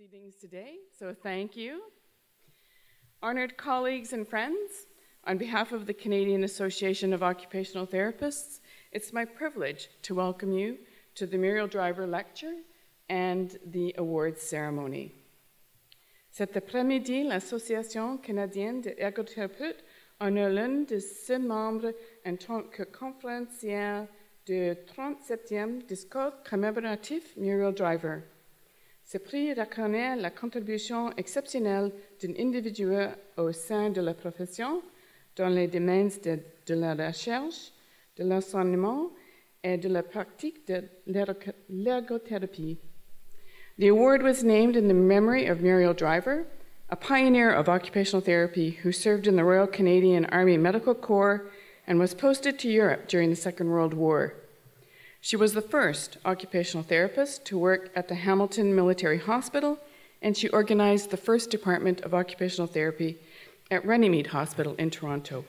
proceedings today, so thank you. Honored colleagues and friends, on behalf of the Canadian Association of Occupational Therapists, it's my privilege to welcome you to the Muriel Driver Lecture and the awards ceremony. Cet après-midi, l'Association canadienne des ergothérapeutes honore l'un de ses membres en tant que conférencière du 37e discours commémoratif Muriel Driver. Ce prix reconnaît la contribution exceptionnelle d'un individu au sein de la profession dans les domaines de la recherche, de l'enseignement et de la pratique de l'ergothérapie. The award was named in the memory of Muriel Driver, a pioneer of occupational therapy who served in the Royal Canadian Army Medical Corps and was posted to Europe during the Second World War. She was the first occupational therapist to work at the Hamilton Military Hospital, and she organized the first department of occupational therapy at Runnymede Hospital in Toronto.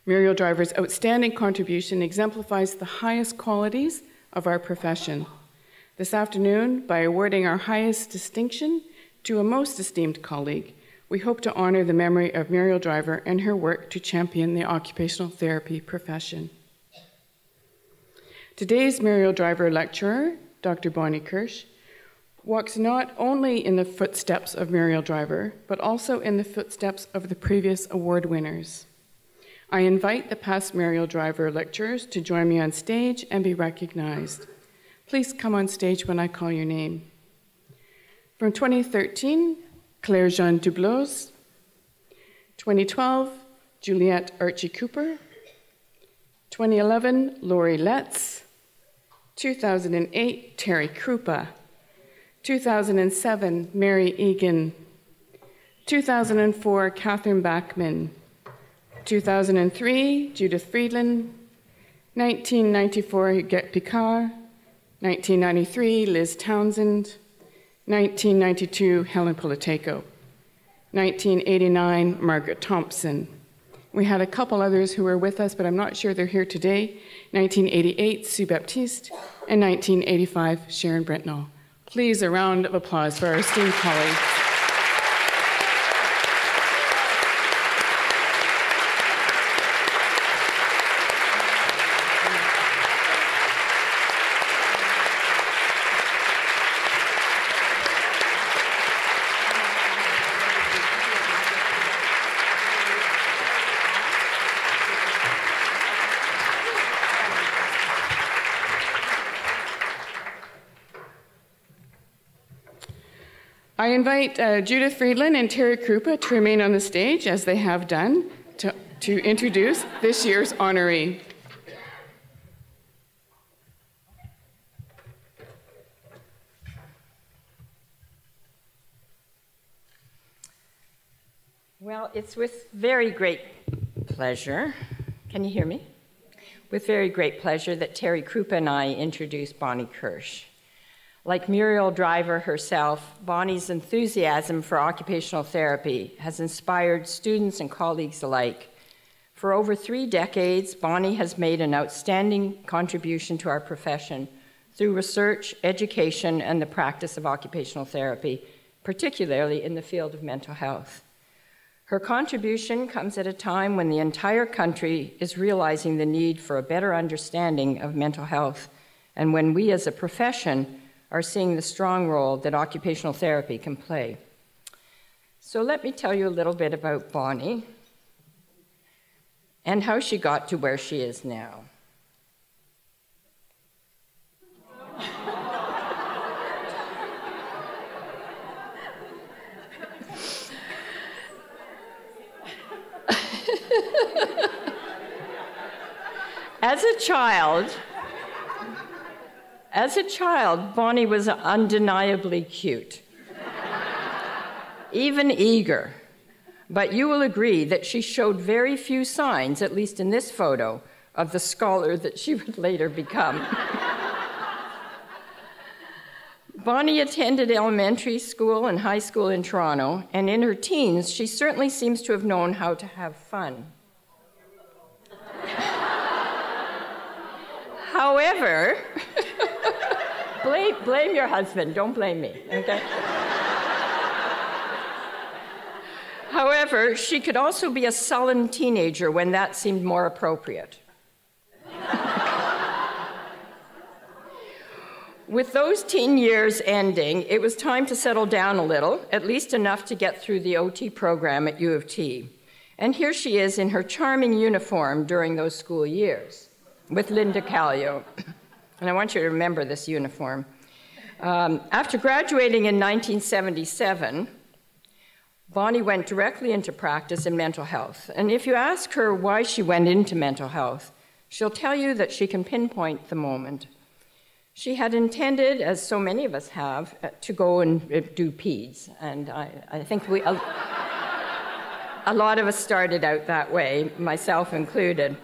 Muriel Driver's outstanding contribution exemplifies the highest qualities of our profession. This afternoon, by awarding our highest distinction to a most esteemed colleague, we hope to honor the memory of Muriel Driver and her work to champion the occupational therapy profession. Today's Muriel Driver lecturer, Dr. Bonnie Kirsh, walks not only in the footsteps of Muriel Driver, but also in the footsteps of the previous award winners. I invite the past Muriel Driver lecturers to join me on stage and be recognized. Please come on stage when I call your name. From 2013, Claire Jean Dublos. 2012, Juliette Archie Cooper. 2011, Lori Letts. 2008, Terry Krupa. 2007, Mary Egan. 2004, Catherine Bachman. 2003, Judith Friedland. 1994, Huguette Picard. 1993, Liz Townsend. 1992, Helen Politeco. 1989, Margaret Thompson. We had a couple others who were with us, but I'm not sure they're here today. 1988, Sue Baptiste, and 1985, Sharon Brentnall. Please, a round of applause for our esteemed colleagues. I invite Judith Friedland and Terry Krupa to remain on the stage, as they have done, to introduce this year's honoree. Well, it's with very great pleasure. Can you hear me? With very great pleasure that Terry Krupa and I introduce Bonnie Kirsh. Like Muriel Driver herself, Bonnie's enthusiasm for occupational therapy has inspired students and colleagues alike. For over 3 decades, Bonnie has made an outstanding contribution to our profession through research, education, and the practice of occupational therapy, particularly in the field of mental health. Her contribution comes at a time when the entire country is realizing the need for a better understanding of mental health, and when we as a profession are seeing the strong role that occupational therapy can play. So let me tell you a little bit about Bonnie and how she got to where she is now. As a child, Bonnie was undeniably cute, even eager. But you will agree that she showed very few signs, at least in this photo, of the scholar that she would later become. Bonnie attended elementary school and high school in Toronto, and in her teens, she certainly seems to have known how to have fun. However, Blame your husband, don't blame me, okay? However, she could also be a sullen teenager when that seemed more appropriate. With those teen years ending, it was time to settle down a little, at least enough to get through the OT program at U of T. And here she is in her charming uniform during those school years with Linda Callio. And I want you to remember this uniform. After graduating in 1977, Bonnie went directly into practice in mental health. And if you ask her why she went into mental health, she'll tell you that she can pinpoint the moment. She had intended, as so many of us have, to go and do peds. And I think a lot of us started out that way, myself included.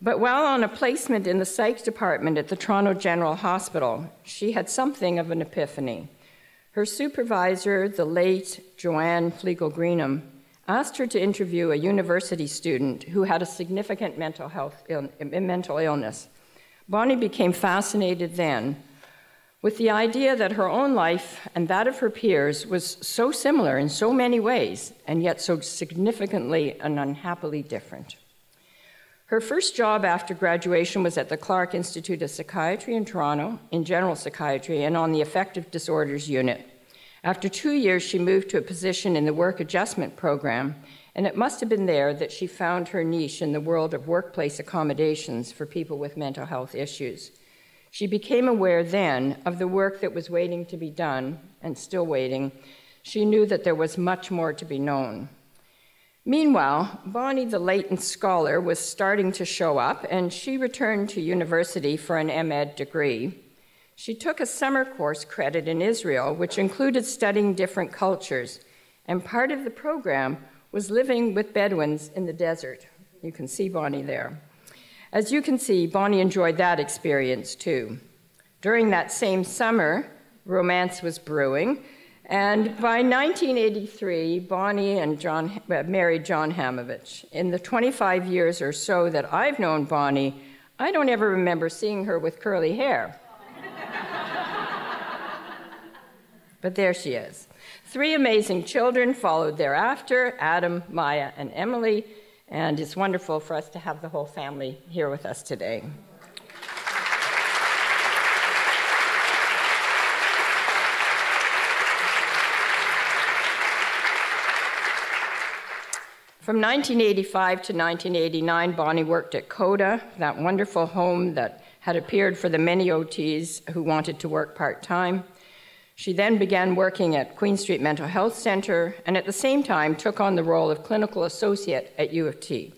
But while on a placement in the psych department at the Toronto General Hospital, she had something of an epiphany. Her supervisor, the late Joanne Flegel-Greenham, asked her to interview a university student who had a significant mental illness. Bonnie became fascinated then with the idea that her own life and that of her peers was so similar in so many ways, and yet so significantly and unhappily different. Her first job after graduation was at the Clark Institute of Psychiatry in Toronto, in general psychiatry, and on the affective disorders unit. After 2 years, she moved to a position in the work adjustment program, and it must have been there that she found her niche in the world of workplace accommodations for people with mental health issues. She became aware then of the work that was waiting to be done, and still waiting. She knew that there was much more to be known. Meanwhile, Bonnie, the latent scholar, was starting to show up, and she returned to university for an MEd degree. She took a summer course credit in Israel, which included studying different cultures, and part of the program was living with Bedouins in the desert. You can see Bonnie there. As you can see, Bonnie enjoyed that experience too. During that same summer, romance was brewing, and by 1983, Bonnie and married John Hamovich. In the 25 years or so that I've known Bonnie, I don't ever remember seeing her with curly hair. But there she is. 3 amazing children followed thereafter, Adam, Maya, and Emily, and it's wonderful for us to have the whole family here with us today. From 1985 to 1989, Bonnie worked at CODA, that wonderful home that had appeared for the many OTs who wanted to work part-time. She then began working at Queen Street Mental Health Center, and at the same time took on the role of clinical associate at U of T.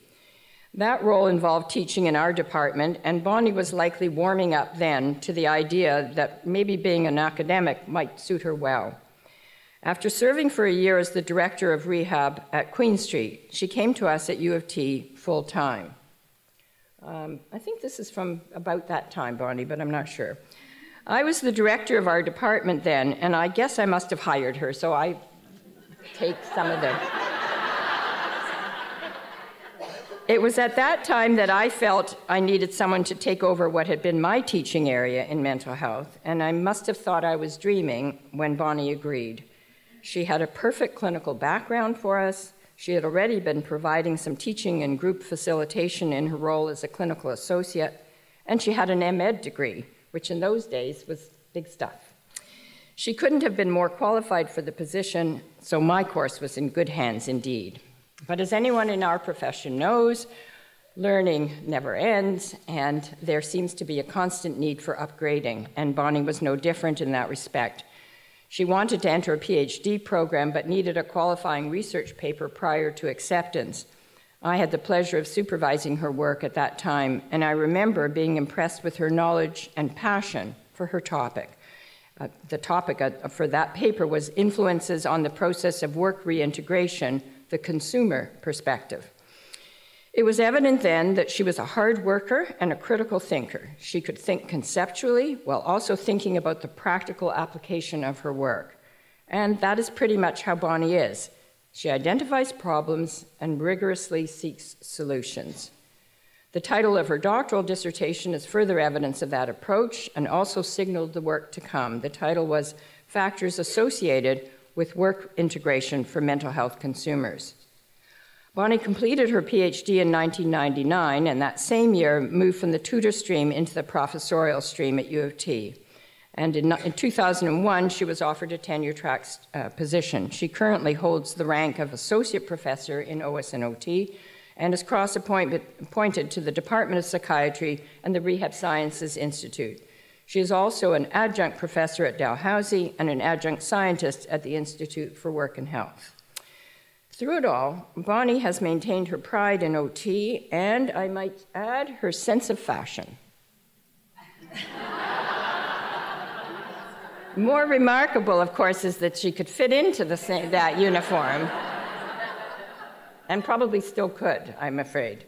That role involved teaching in our department, and Bonnie was likely warming up then to the idea that maybe being an academic might suit her well. After serving for a year as the director of rehab at Queen Street, she came to us at U of T full-time. I think this is from about that time, Bonnie, but I'm not sure. I was the director of our department then, and I guess I must have hired her, so I take some of the... It was at that time that I felt I needed someone to take over what had been my teaching area in mental health, and I must have thought I was dreaming when Bonnie agreed. She had a perfect clinical background for us. She had already been providing some teaching and group facilitation in her role as a clinical associate, and she had an MEd degree, which in those days was big stuff. She couldn't have been more qualified for the position, so my course was in good hands indeed. But as anyone in our profession knows, learning never ends, and there seems to be a constant need for upgrading, and Bonnie was no different in that respect. She wanted to enter a PhD program, but needed a qualifying research paper prior to acceptance. I had the pleasure of supervising her work at that time, and I remember being impressed with her knowledge and passion for her topic. The topic for that paper was Influences on the Process of Work Reintegration, the Consumer Perspective. It was evident then that she was a hard worker and a critical thinker. She could think conceptually while also thinking about the practical application of her work. And that is pretty much how Bonnie is. She identifies problems and rigorously seeks solutions. The title of her doctoral dissertation is further evidence of that approach and also signaled the work to come. The title was Factors Associated with Work Integration for Mental Health Consumers. Bonnie completed her PhD in 1999, and that same year moved from the tutor stream into the professorial stream at U of T. And in 2001, she was offered a tenure-track position. She currently holds the rank of associate professor in OS&OT and is cross-appointed to the Department of Psychiatry and the Rehab Sciences Institute. She is also an adjunct professor at Dalhousie and an adjunct scientist at the Institute for Work and Health. Through it all, Bonnie has maintained her pride in OT and, I might add, her sense of fashion. More remarkable, of course, is that she could fit into that uniform, and probably still could, I'm afraid.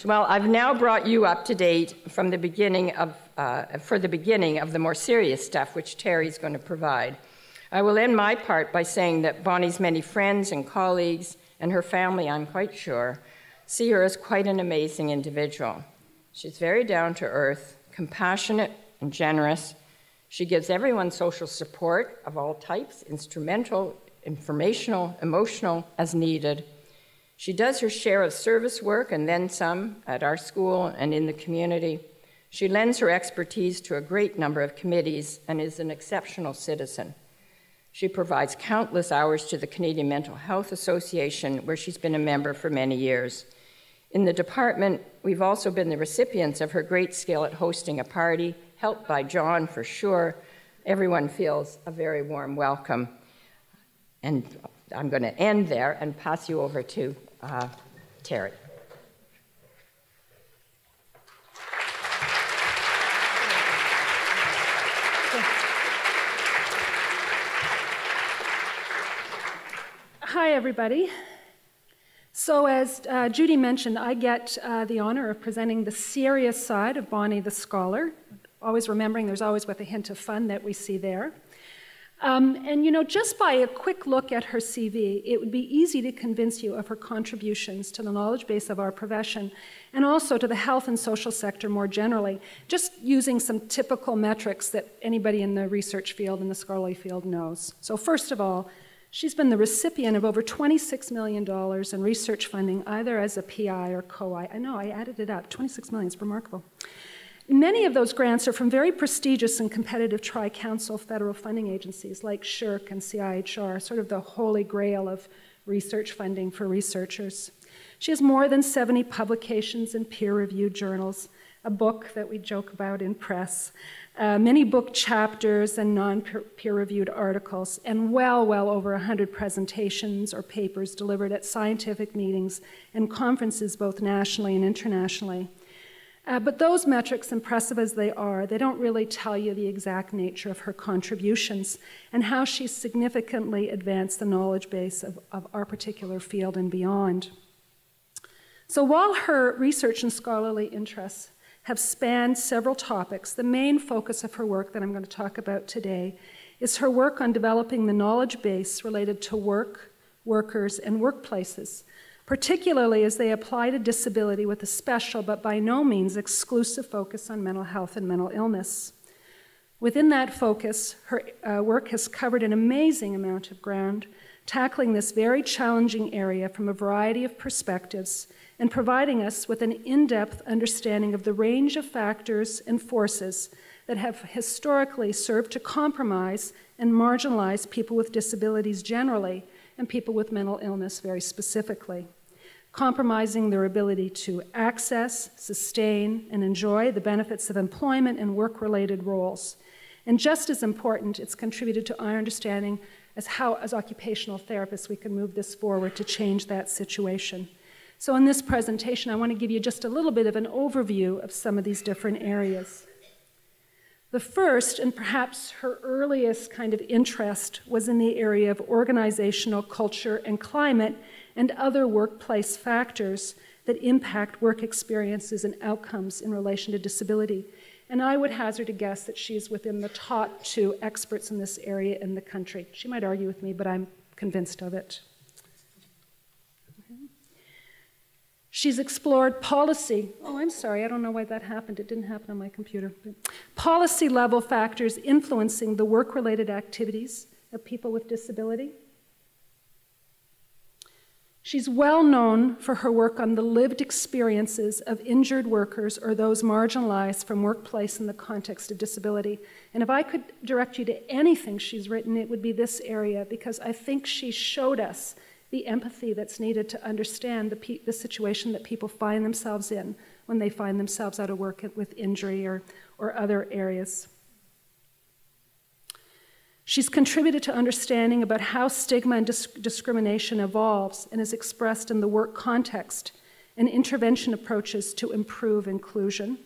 Well, I've now brought you up to date from the beginning of, for the beginning of the more serious stuff, which Terry's going to provide. I will end my part by saying that Bonnie's many friends and colleagues, and her family, I'm quite sure, see her as quite an amazing individual. She's very down to earth, compassionate, and generous. She gives everyone social support of all types, instrumental, informational, emotional, as needed. She does her share of service work and then some at our school and in the community. She lends her expertise to a great number of committees and is an exceptional citizen. She provides countless hours to the Canadian Mental Health Association, where she's been a member for many years. In the department, we've also been the recipients of her great skill at hosting a party, helped by John for sure. Everyone feels a very warm welcome. And I'm going to end there and pass you over to Terry. Hi, everybody. So as Judy mentioned, I get the honor of presenting the serious side of Bonnie the scholar, always remembering there's always with a hint of fun that we see there. And you know, just by a quick look at her CV, it would be easy to convince you of her contributions to the knowledge base of our profession and also to the health and social sector more generally, just using some typical metrics that anybody in the research field and the scholarly field knows. So first of all, she's been the recipient of over $26 million in research funding, either as a PI or co-I. I know, I added it up. 26 million is remarkable. Many of those grants are from very prestigious and competitive tri-council federal funding agencies like SSHRC and CIHR, sort of the holy grail of research funding for researchers. She has more than 70 publications in peer-reviewed journals, a book that we joke about in press, many book chapters and non-peer-reviewed articles, and well over 100 presentations or papers delivered at scientific meetings and conferences both nationally and internationally. But those metrics, impressive as they are, they don't really tell you the exact nature of her contributions and how she's significantly advanced the knowledge base of our particular field and beyond. So while her research and scholarly interests have spanned several topics, the main focus of her work that I'm going to talk about today is her work on developing the knowledge base related to work, workers, and workplaces, particularly as they apply to disability with a special but by no means exclusive focus on mental health and mental illness. Within that focus, her work has covered an amazing amount of ground, tackling this very challenging area from a variety of perspectives and providing us with an in-depth understanding of the range of factors and forces that have historically served to compromise and marginalize people with disabilities generally and people with mental illness very specifically, compromising their ability to access, sustain, and enjoy the benefits of employment and work-related roles. And just as important, it's contributed to our understanding as how, as occupational therapists, we can move this forward to change that situation. So in this presentation, I want to give you just a little bit of an overview of some of these different areas. The first, and perhaps her earliest kind of interest, was in the area of organizational culture and climate and other workplace factors that impact work experiences and outcomes in relation to disability. And I would hazard a guess that she's within the top 2 experts in this area in the country. She might argue with me, but I'm convinced of it. She's explored policy. Oh, I'm sorry, I don't know why that happened. It didn't happen on my computer. Policy level factors influencing the work-related activities of people with disability. She's well known for her work on the lived experiences of injured workers or those marginalized from workplace in the context of disability. And if I could direct you to anything she's written, it would be this area, because I think she showed us the empathy that's needed to understand the situation that people find themselves in when they find themselves out of work with injury or other areas. She's contributed to understanding about how stigma and discrimination evolves and is expressed in the work context and intervention approaches to improve inclusion.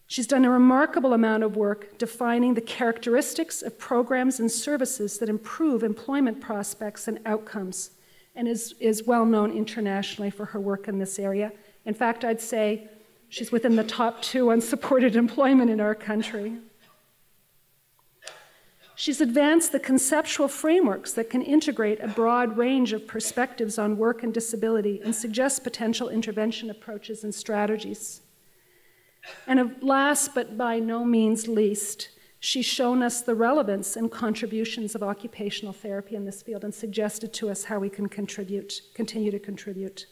She's done a remarkable amount of work defining the characteristics of programs and services that improve employment prospects and outcomes, and is well known internationally for her work in this area. In fact, I'd say she's within the top 2 on supported employment in our country. She's advanced the conceptual frameworks that can integrate a broad range of perspectives on work and disability and suggest potential intervention approaches and strategies. And last but by no means least, she's shown us the relevance and contributions of occupational therapy in this field and suggested to us how we can continue to contribute.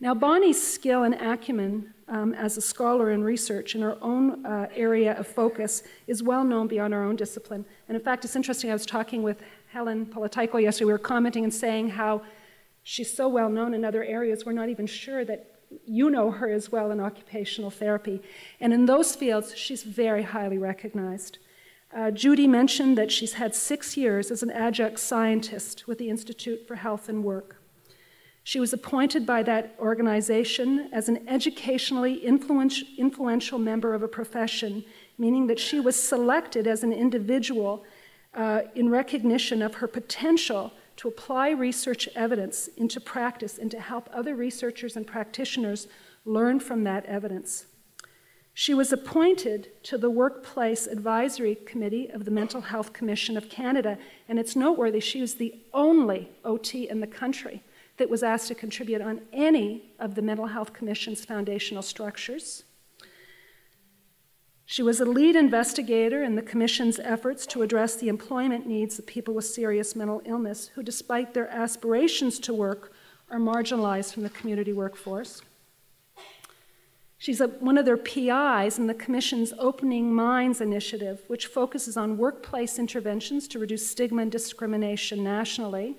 Now, Bonnie's skill and acumen as a scholar in research in her own area of focus is well known beyond our own discipline. And in fact, it's interesting, I was talking with Helen Politaiko yesterday, we were commenting and saying how she's so well known in other areas, we're not even sure that you know her as well in occupational therapy. And in those fields, she's very highly recognized. Judy mentioned that she's had 6 years as an adjunct scientist with the Institute for Health and Work. She was appointed by that organization as an educationally influential member of a profession, meaning that she was selected as an individual in recognition of her potential to apply research evidence into practice and to help other researchers and practitioners learn from that evidence. She was appointed to the Workplace Advisory Committee of the Mental Health Commission of Canada, and it's noteworthy she was the only OT in the country that was asked to contribute on any of the Mental Health Commission's foundational structures. She was a lead investigator in the Commission's efforts to address the employment needs of people with serious mental illness who, despite their aspirations to work, are marginalized from the community workforce. She's one of their PIs in the Commission's Opening Minds initiative, which focuses on workplace interventions to reduce stigma and discrimination nationally.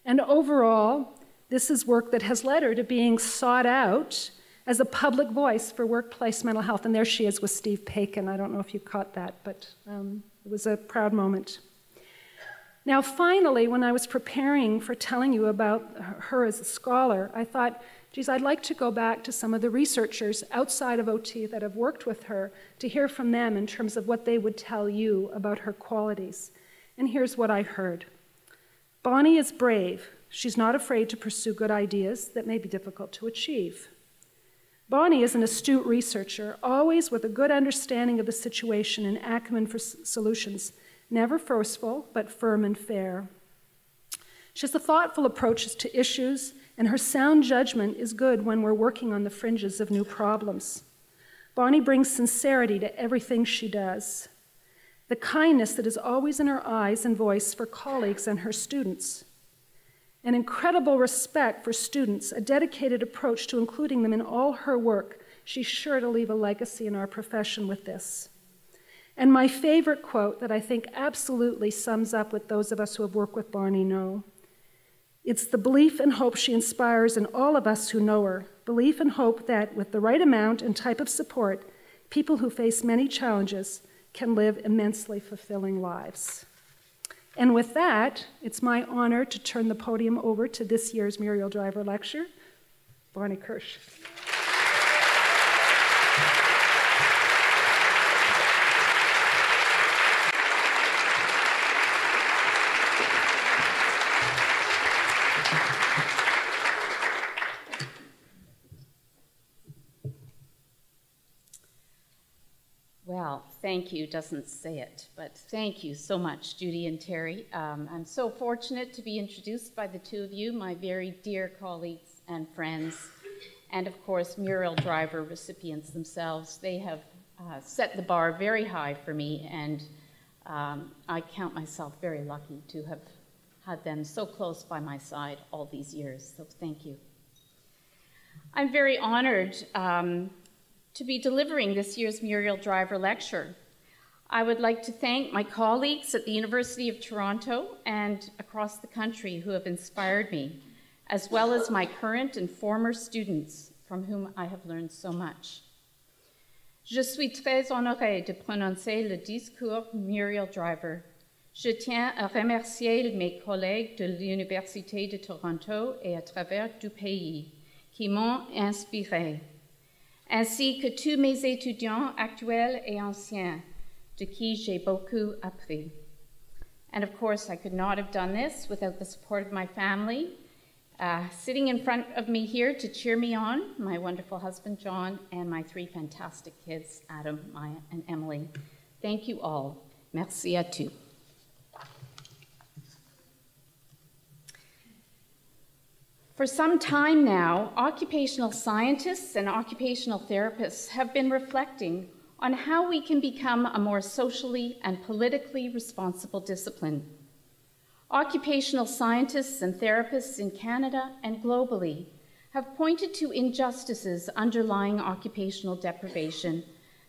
And overall, this is work that has led her to being sought out as a public voice for workplace mental health. And there she is with Steve Paikin. I don't know if you caught that, but it was a proud moment. Now, finally, when I was preparing for telling you about her as a scholar, I thought, geez, I'd like to go back to some of the researchers outside of OT that have worked with her to hear from them in terms of what they would tell you about her qualities. And here's what I heard. Bonnie is brave. She's not afraid to pursue good ideas that may be difficult to achieve. Bonnie is an astute researcher, always with a good understanding of the situation and acumen for solutions, never forceful, but firm and fair. She has a thoughtful approach to issues, and her sound judgment is good when we're working on the fringes of new problems. Bonnie brings sincerity to everything she does. The kindness that is always in her eyes and voice for colleagues and her students. An incredible respect for students, a dedicated approach to including them in all her work. She's sure to leave a legacy in our profession with this. And my favorite quote that I think absolutely sums up what those of us who have worked with Bonnie know. It's the belief and hope she inspires in all of us who know her. Belief and hope that with the right amount and type of support, people who face many challenges can live immensely fulfilling lives. And with that, it's my honor to turn the podium over to this year's Muriel Driver Lecture, Bonnie Kirsh. Well, thank thank you doesn't say it, but thank you so much, Judy and Terry. I'm so fortunate to be introduced by the two of you, my very dear colleagues and friends, and of course, Muriel Driver recipients themselves. They have set the bar very high for me, and I count myself very lucky to have had them so close by my side all these years, so thank you. I'm very honored to be delivering this year's Muriel Driver Lecture. I would like to thank my colleagues at the University of Toronto and across the country who have inspired me, as well as my current and former students from whom I have learned so much. Je suis très honorée de prononcer le discours Muriel Driver. Je tiens à remercier mes collègues de l'Université de Toronto et à travers du pays qui m'ont inspirée, ainsi que tous mes étudiants actuels et anciens, de qui j'ai beaucoup appris. And of course, I could not have done this without the support of my family. Sitting in front of me here to cheer me on, my wonderful husband, John, and my three fantastic kids, Adam, Maya, and Emily. Thank you all. Merci à tous. For some time now, occupational scientists and occupational therapists have been reflecting on how we can become a more socially and politically responsible discipline. Occupational scientists and therapists in Canada and globally have pointed to injustices underlying occupational deprivation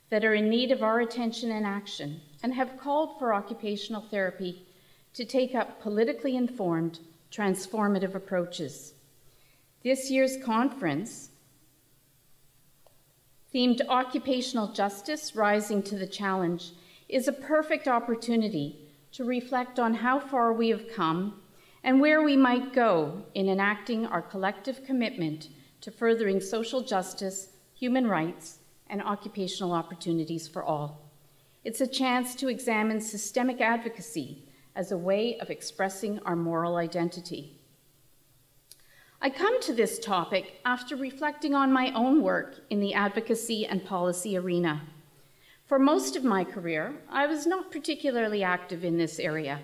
that are in need of our attention and action, and have called for occupational therapy to take up politically informed, transformative approaches. This year's conference, themed Occupational Justice, Rising to the Challenge, is a perfect opportunity to reflect on how far we have come and where we might go in enacting our collective commitment to furthering social justice, human rights, and occupational opportunities for all. It's a chance to examine systemic advocacy as a way of expressing our moral identity. I come to this topic after reflecting on my own work in the advocacy and policy arena. For most of my career, I was not particularly active in this area.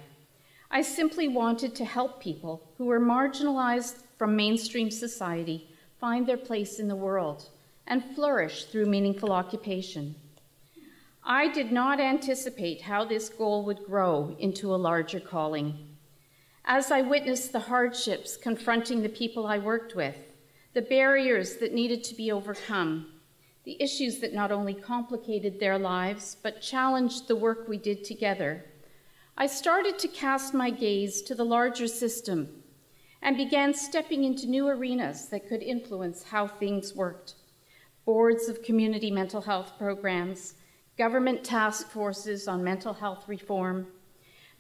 I simply wanted to help people who were marginalized from mainstream society find their place in the world and flourish through meaningful occupation. I did not anticipate how this goal would grow into a larger calling. As I witnessed the hardships confronting the people I worked with, the barriers that needed to be overcome, the issues that not only complicated their lives, but challenged the work we did together, I started to cast my gaze to the larger system and began stepping into new arenas that could influence how things worked. Boards of community mental health programs, government task forces on mental health reform,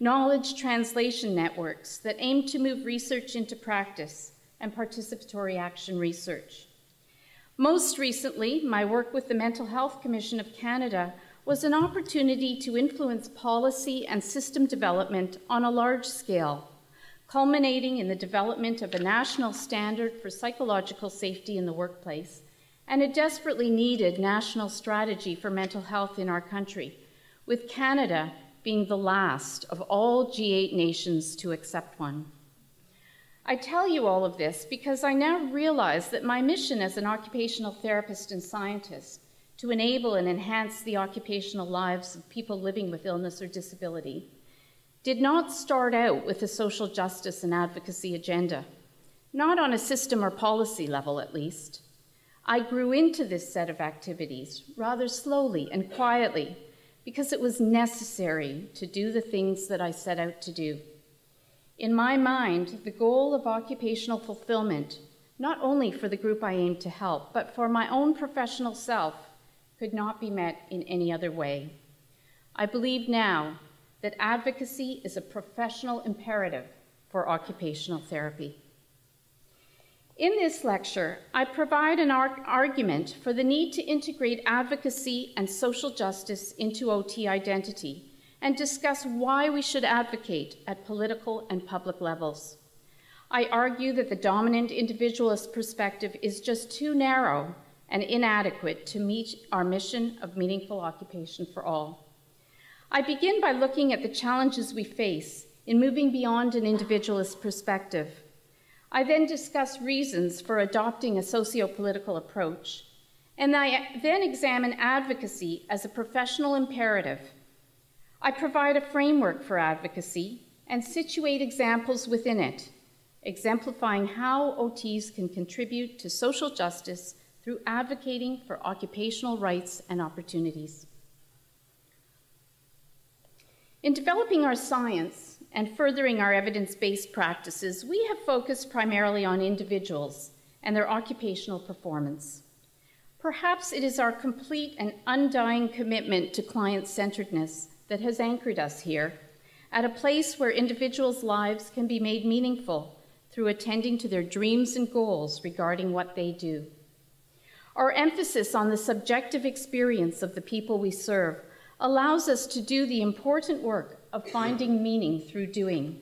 knowledge translation networks that aim to move research into practice, and participatory action research. Most recently, my work with the Mental Health Commission of Canada was an opportunity to influence policy and system development on a large scale, culminating in the development of a national standard for psychological safety in the workplace and a desperately needed national strategy for mental health in our country, with Canada being the last of all G8 nations to accept one. I tell you all of this because I now realize that my mission as an occupational therapist and scientist to enable and enhance the occupational lives of people living with illness or disability did not start out with a social justice and advocacy agenda, not on a system or policy level at least. I grew into this set of activities rather slowly and quietly because it was necessary to do the things that I set out to do. In my mind, the goal of occupational fulfillment, not only for the group I aim to help, but for my own professional self, could not be met in any other way. I believe now that advocacy is a professional imperative for occupational therapy. In this lecture, I provide an argument for the need to integrate advocacy and social justice into OT identity and discuss why we should advocate at political and public levels. I argue that the dominant individualist perspective is just too narrow and inadequate to meet our mission of meaningful occupation for all. I begin by looking at the challenges we face in moving beyond an individualist perspective. I then discuss reasons for adopting a socio-political approach, and I then examine advocacy as a professional imperative. I provide a framework for advocacy and situate examples within it, exemplifying how OTs can contribute to social justice through advocating for occupational rights and opportunities. In developing our science and furthering our evidence-based practices, we have focused primarily on individuals and their occupational performance. Perhaps it is our complete and undying commitment to client-centeredness that has anchored us here, at a place where individuals' lives can be made meaningful through attending to their dreams and goals regarding what they do. Our emphasis on the subjective experience of the people we serve allows us to do the important work of finding meaning through doing.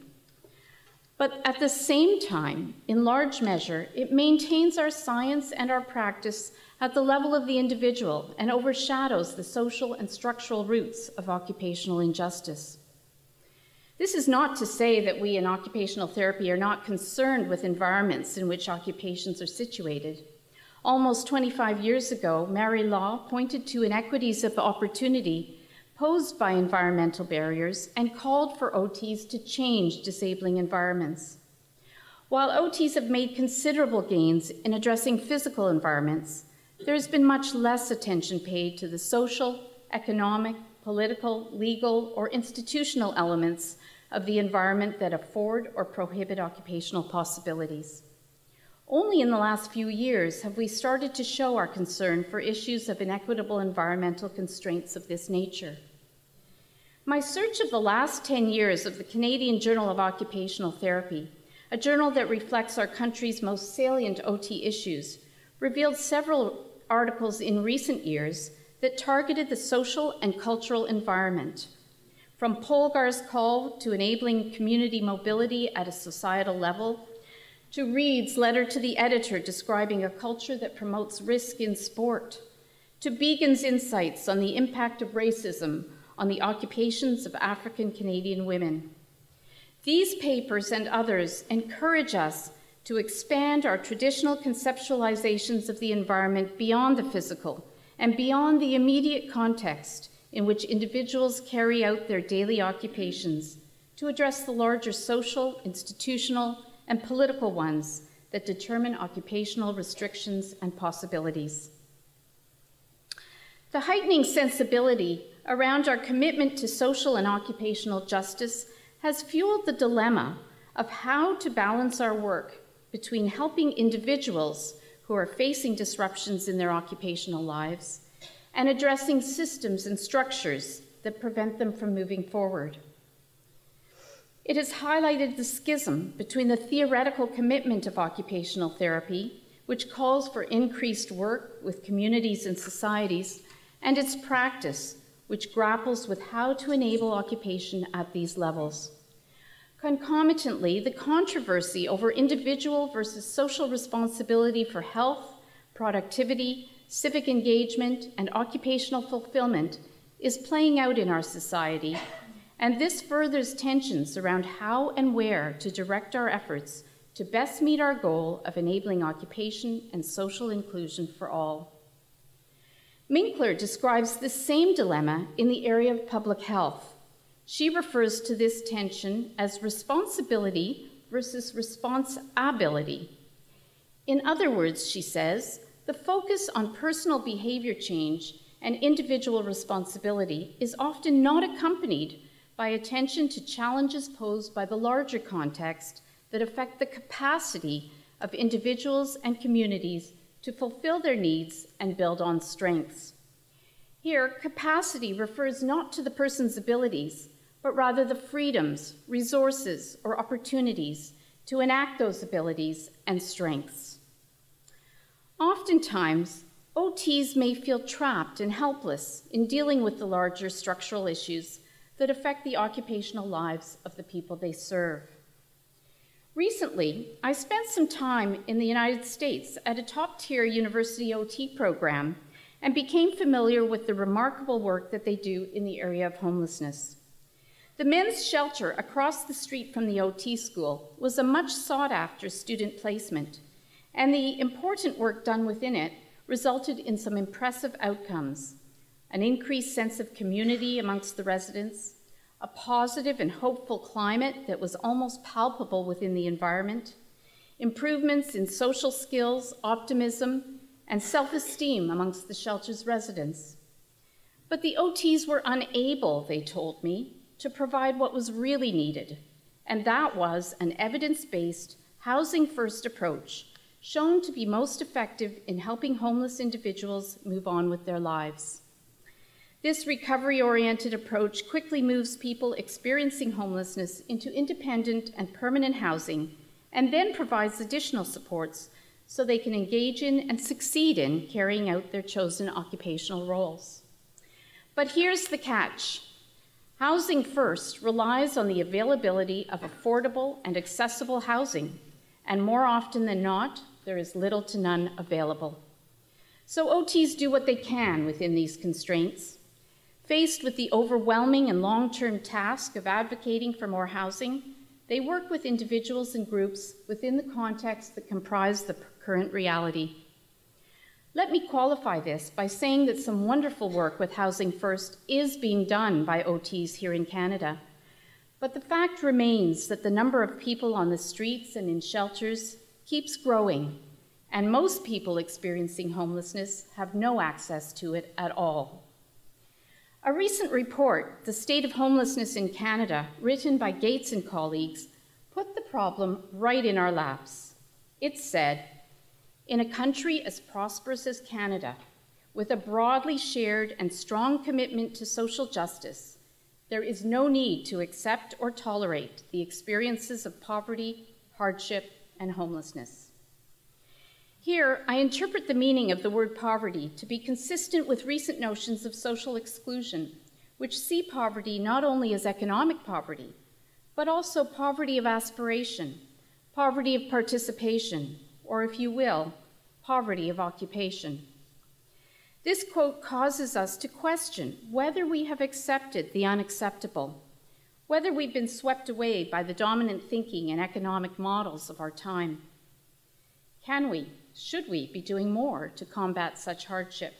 But at the same time, in large measure, it maintains our science and our practice at the level of the individual and overshadows the social and structural roots of occupational injustice. This is not to say that we in occupational therapy are not concerned with environments in which occupations are situated. Almost 25 years ago, Mary Law pointed to inequities of opportunity posed by environmental barriers and called for OTs to change disabling environments. While OTs have made considerable gains in addressing physical environments, there has been much less attention paid to the social, economic, political, legal, or institutional elements of the environment that afford or prohibit occupational possibilities. Only in the last few years have we started to show our concern for issues of inequitable environmental constraints of this nature. My search of the last 10 years of the Canadian Journal of Occupational Therapy, a journal that reflects our country's most salient OT issues, revealed several articles in recent years that targeted the social and cultural environment, from Polgar's call to enabling community mobility at a societal level, to Reed's letter to the editor describing a culture that promotes risk in sport, to Began's insights on the impact of racism on the occupations of African Canadian women. These papers and others encourage us to expand our traditional conceptualizations of the environment beyond the physical and beyond the immediate context in which individuals carry out their daily occupations to address the larger social, institutional, and political ones that determine occupational restrictions and possibilities. The heightening sensibility around our commitment to social and occupational justice has fueled the dilemma of how to balance our work between helping individuals who are facing disruptions in their occupational lives and addressing systems and structures that prevent them from moving forward. It has highlighted the schism between the theoretical commitment of occupational therapy, which calls for increased work with communities and societies, and its practice, which grapples with how to enable occupation at these levels. Concomitantly, the controversy over individual versus social responsibility for health, productivity, civic engagement, and occupational fulfillment is playing out in our society, and this furthers tensions around how and where to direct our efforts to best meet our goal of enabling occupation and social inclusion for all. Minkler describes the same dilemma in the area of public health. She refers to this tension as responsibility versus responsibility. In other words, she says, the focus on personal behavior change and individual responsibility is often not accompanied by attention to challenges posed by the larger context that affect the capacity of individuals and communities to fulfill their needs and build on strengths. Here, capacity refers not to the person's abilities, but rather the freedoms, resources, or opportunities to enact those abilities and strengths. Oftentimes, OTs may feel trapped and helpless in dealing with the larger structural issues that affect the occupational lives of the people they serve. Recently, I spent some time in the United States at a top-tier university OT program and became familiar with the remarkable work that they do in the area of homelessness. The men's shelter across the street from the OT school was a much sought-after student placement, and the important work done within it resulted in some impressive outcomes: an increased sense of community amongst the residents, a positive and hopeful climate that was almost palpable within the environment, improvements in social skills, optimism, and self-esteem amongst the shelter's residents. But the OTs were unable, they told me, to provide what was really needed, and that was an evidence-based, housing-first approach shown to be most effective in helping homeless individuals move on with their lives. This recovery-oriented approach quickly moves people experiencing homelessness into independent and permanent housing, and then provides additional supports so they can engage in and succeed in carrying out their chosen occupational roles. But here's the catch. Housing First relies on the availability of affordable and accessible housing, and more often than not, there is little to none available. So OTs do what they can within these constraints. Faced with the overwhelming and long-term task of advocating for more housing, they work with individuals and groups within the context that comprise the current reality. Let me qualify this by saying that some wonderful work with Housing First is being done by OTs here in Canada, but the fact remains that the number of people on the streets and in shelters keeps growing, and most people experiencing homelessness have no access to it at all. A recent report, The State of Homelessness in Canada, written by Gates and colleagues, put the problem right in our laps. It said, in a country as prosperous as Canada, with a broadly shared and strong commitment to social justice, there is no need to accept or tolerate the experiences of poverty, hardship, and homelessness. Here, I interpret the meaning of the word poverty to be consistent with recent notions of social exclusion, which see poverty not only as economic poverty, but also poverty of aspiration, poverty of participation, or if you will, poverty of occupation. This quote causes us to question whether we have accepted the unacceptable, whether we've been swept away by the dominant thinking and economic models of our time. Can we, should we be doing more to combat such hardship?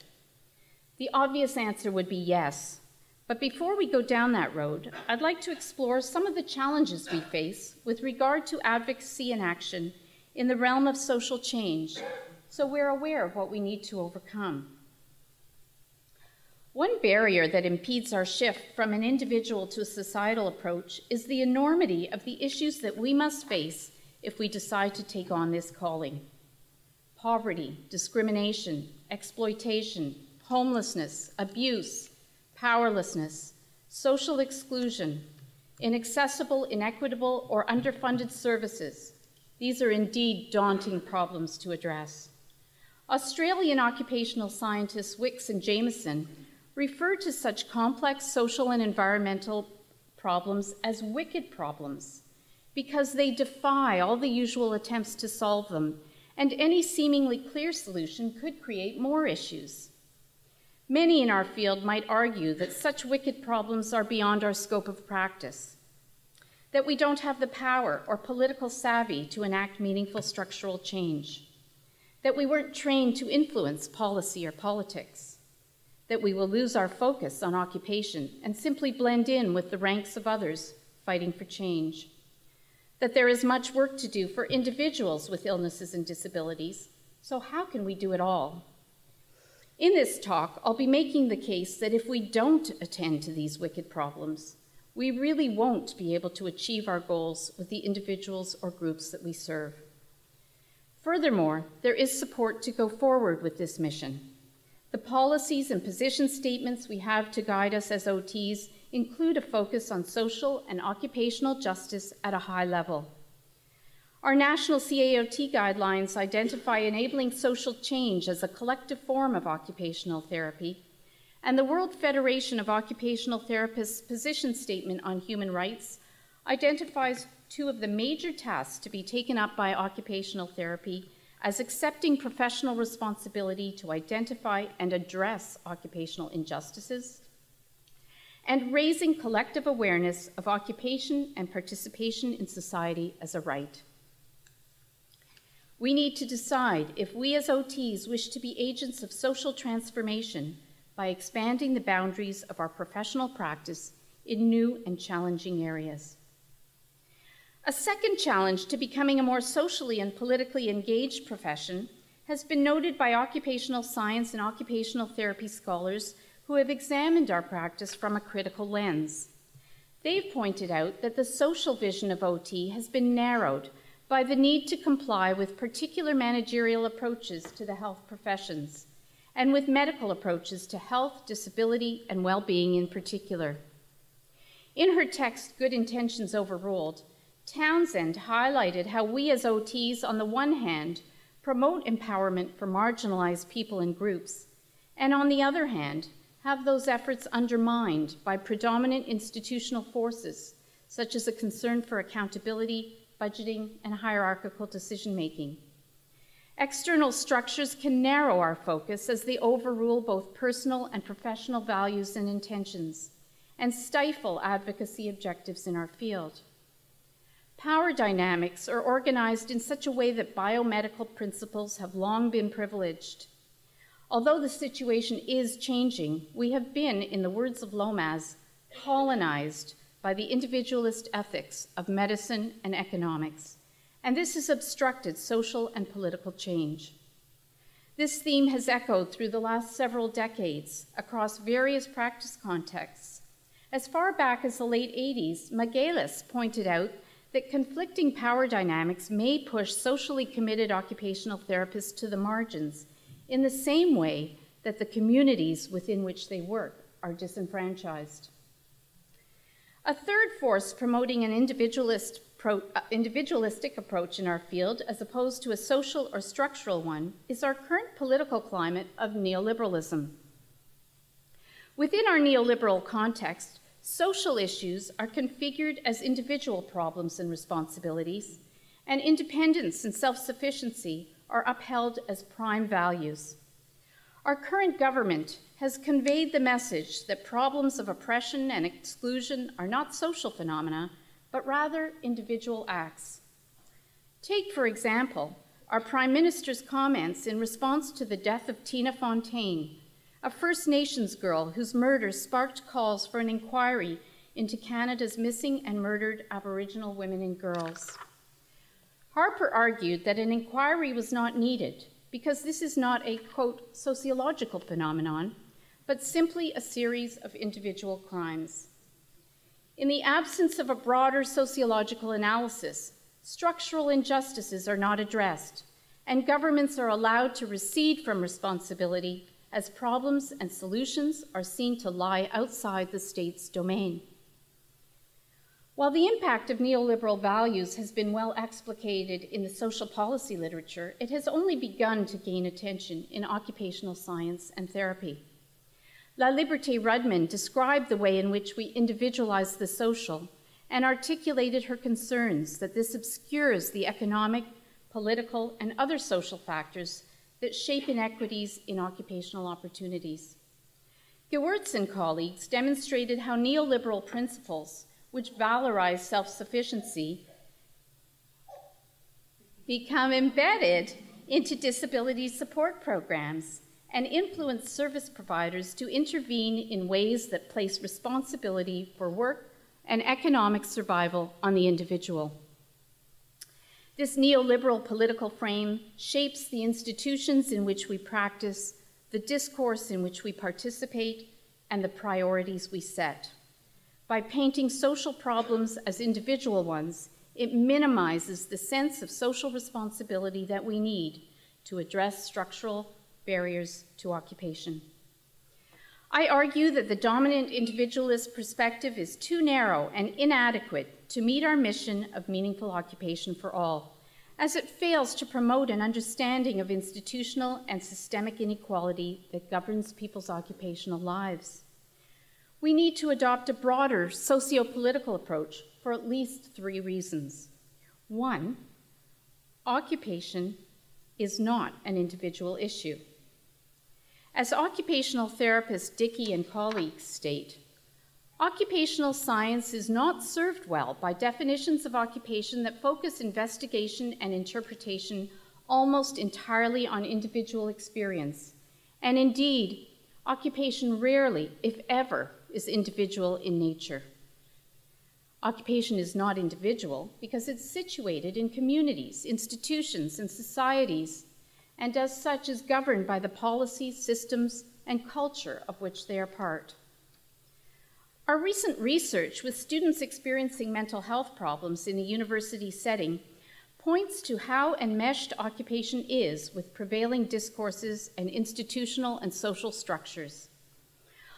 The obvious answer would be yes. But before we go down that road, I'd like to explore some of the challenges we face with regard to advocacy and action in the realm of social change, so we're aware of what we need to overcome. One barrier that impedes our shift from an individual to a societal approach is the enormity of the issues that we must face if we decide to take on this calling. Poverty, discrimination, exploitation, homelessness, abuse, powerlessness, social exclusion, inaccessible, inequitable, or underfunded services. These are indeed daunting problems to address. Australian occupational scientists Wicks and Jameson refer to such complex social and environmental problems as wicked problems because they defy all the usual attempts to solve them, and any seemingly clear solution could create more issues. Many in our field might argue that such wicked problems are beyond our scope of practice, that we don't have the power or political savvy to enact meaningful structural change, that we weren't trained to influence policy or politics, that we will lose our focus on occupation and simply blend in with the ranks of others fighting for change, that there is much work to do for individuals with illnesses and disabilities, so how can we do it all? In this talk, I'll be making the case that if we don't attend to these wicked problems, we really won't be able to achieve our goals with the individuals or groups that we serve. Furthermore, there is support to go forward with this mission. The policies and position statements we have to guide us as OTs include a focus on social and occupational justice at a high level. Our national CAOT guidelines identify enabling social change as a collective form of occupational therapy, and the World Federation of Occupational Therapists' position statement on human rights identifies two of the major tasks to be taken up by occupational therapy as accepting professional responsibility to identify and address occupational injustices, and raising collective awareness of occupation and participation in society as a right. We need to decide if we as OTs wish to be agents of social transformation by expanding the boundaries of our professional practice in new and challenging areas. A second challenge to becoming a more socially and politically engaged profession has been noted by occupational science and occupational therapy scholars who have examined our practice from a critical lens. They've pointed out that the social vision of OT has been narrowed by the need to comply with particular managerial approaches to the health professions, and with medical approaches to health, disability, and well-being in particular. In her text, Good Intentions Overruled, Townsend highlighted how we as OTs, on the one hand, promote empowerment for marginalized people and groups, and on the other hand, have those efforts undermined by predominant institutional forces, such as a concern for accountability, budgeting, and hierarchical decision-making. External structures can narrow our focus as they overrule both personal and professional values and intentions, and stifle advocacy objectives in our field. Power dynamics are organized in such a way that biomedical principles have long been privileged. Although the situation is changing, we have been, in the words of Lomas, colonized by the individualist ethics of medicine and economics, and this has obstructed social and political change. This theme has echoed through the last several decades across various practice contexts. As far back as the late 80s, Magelis pointed out that conflicting power dynamics may push socially committed occupational therapists to the margins in the same way that the communities within which they work are disenfranchised. A third force promoting an individualistic approach in our field, as opposed to a social or structural one, is our current political climate of neoliberalism. Within our neoliberal context, social issues are configured as individual problems and responsibilities, and independence and self-sufficiency are upheld as prime values. Our current government has conveyed the message that problems of oppression and exclusion are not social phenomena, but rather individual acts. Take, for example, our Prime Minister's comments in response to the death of Tina Fontaine, a First Nations girl whose murder sparked calls for an inquiry into Canada's missing and murdered Aboriginal women and girls. Harper argued that an inquiry was not needed because this is not a, quote, sociological phenomenon, but simply a series of individual crimes. In the absence of a broader sociological analysis, structural injustices are not addressed, and governments are allowed to recede from responsibility as problems and solutions are seen to lie outside the state's domain. While the impact of neoliberal values has been well explicated in the social policy literature, it has only begun to gain attention in occupational science and therapy. La Liberté Rudman described the way in which we individualize the social and articulated her concerns that this obscures the economic, political, and other social factors that shape inequities in occupational opportunities. Gewertz and colleagues demonstrated how neoliberal principles, which valorize self-sufficiency, become embedded into disability support programs and influence service providers to intervene in ways that place responsibility for work and economic survival on the individual. This neoliberal political frame shapes the institutions in which we practice, the discourse in which we participate, and the priorities we set. By painting social problems as individual ones, it minimizes the sense of social responsibility that we need to address structural barriers to occupation. I argue that the dominant individualist perspective is too narrow and inadequate to meet our mission of meaningful occupation for all, as it fails to promote an understanding of institutional and systemic inequality that governs people's occupational lives. We need to adopt a broader socio-political approach for at least 3 reasons. 1, occupation is not an individual issue. As occupational therapist Dickey and colleagues state, occupational science is not served well by definitions of occupation that focus investigation and interpretation almost entirely on individual experience. And indeed, occupation rarely, if ever, is individual in nature. Occupation is not individual because it's situated in communities, institutions, and societies, and as such is governed by the policies, systems, and culture of which they are part. Our recent research with students experiencing mental health problems in a university setting points to how enmeshed occupation is with prevailing discourses and institutional and social structures.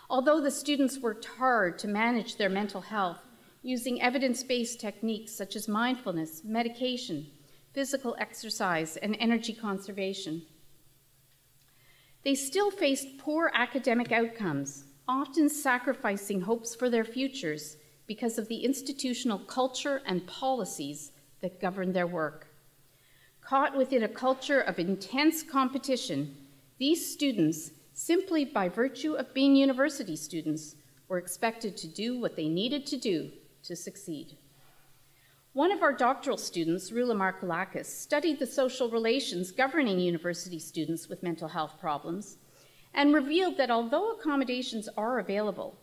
Although the students worked hard to manage their mental health using evidence-based techniques such as mindfulness, medication, physical exercise, and energy conservation, they still faced poor academic outcomes, often sacrificing hopes for their futures because of the institutional culture and policies that govern their work. Caught within a culture of intense competition, these students, simply by virtue of being university students, were expected to do what they needed to do to succeed. One of our doctoral students, Rula Markoulakis, studied the social relations governing university students with mental health problems and revealed that although accommodations are available,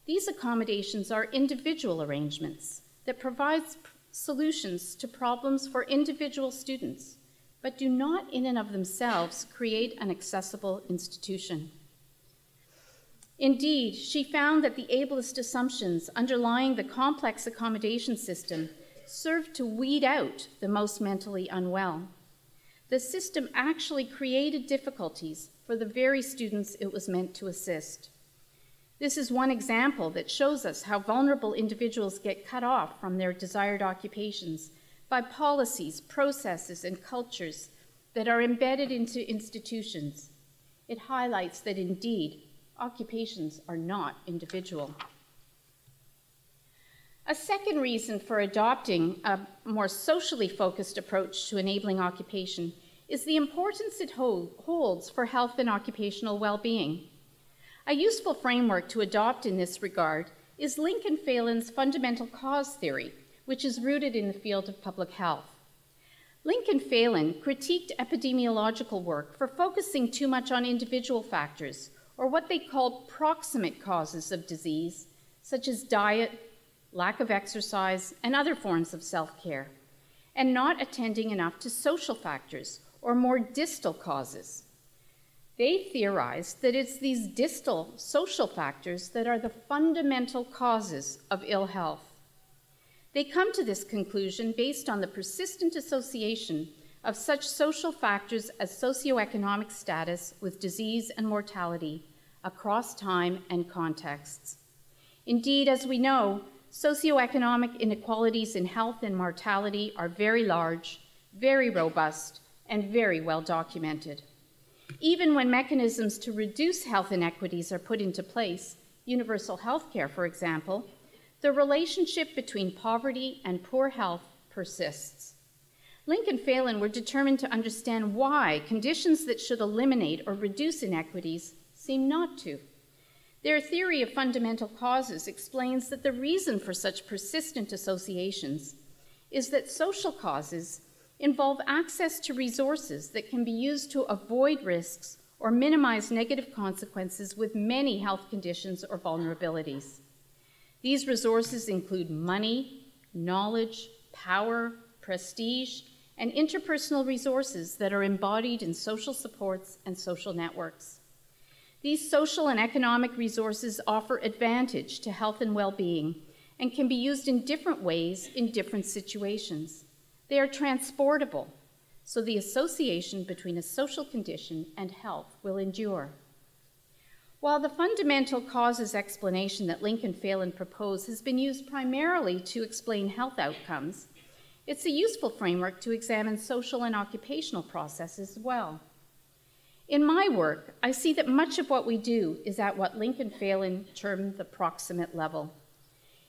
these accommodations are individual arrangements that provide solutions to problems for individual students, but do not in and of themselves create an accessible institution. Indeed, she found that the ableist assumptions underlying the complex accommodation system served to weed out the most mentally unwell. The system actually created difficulties for the very students it was meant to assist. This is one example that shows us how vulnerable individuals get cut off from their desired occupations by policies, processes, and cultures that are embedded into institutions. It highlights that indeed, occupations are not individual. A second reason for adopting a more socially focused approach to enabling occupation is the importance it holds for health and occupational well-being. A useful framework to adopt in this regard is Lincoln Phelan's fundamental cause theory, which is rooted in the field of public health. Lincoln Phelan critiqued epidemiological work for focusing too much on individual factors, or what they called proximate causes of disease, such as diet, lack of exercise, and other forms of self-care, and not attending enough to social factors, or more distal causes. They theorized that it's these distal social factors that are the fundamental causes of ill health. They come to this conclusion based on the persistent association of such social factors as socioeconomic status with disease and mortality across time and contexts. Indeed, as we know, socioeconomic inequalities in health and mortality are very large, very robust, and very well documented. Even when mechanisms to reduce health inequities are put into place, universal health care, for example, the relationship between poverty and poor health persists. Lincoln Phelan were determined to understand why conditions that should eliminate or reduce inequities seem not to. Their theory of fundamental causes explains that the reason for such persistent associations is that social causes involve access to resources that can be used to avoid risks or minimize negative consequences with many health conditions or vulnerabilities. These resources include money, knowledge, power, prestige, and interpersonal resources that are embodied in social supports and social networks. These social and economic resources offer advantage to health and well-being and can be used in different ways in different situations. They are transportable, so the association between a social condition and health will endure. While the fundamental causes explanation that Lincoln Phelan proposed has been used primarily to explain health outcomes, it's a useful framework to examine social and occupational processes as well. In my work, I see that much of what we do is at what Lincoln Phelan termed the proximate level.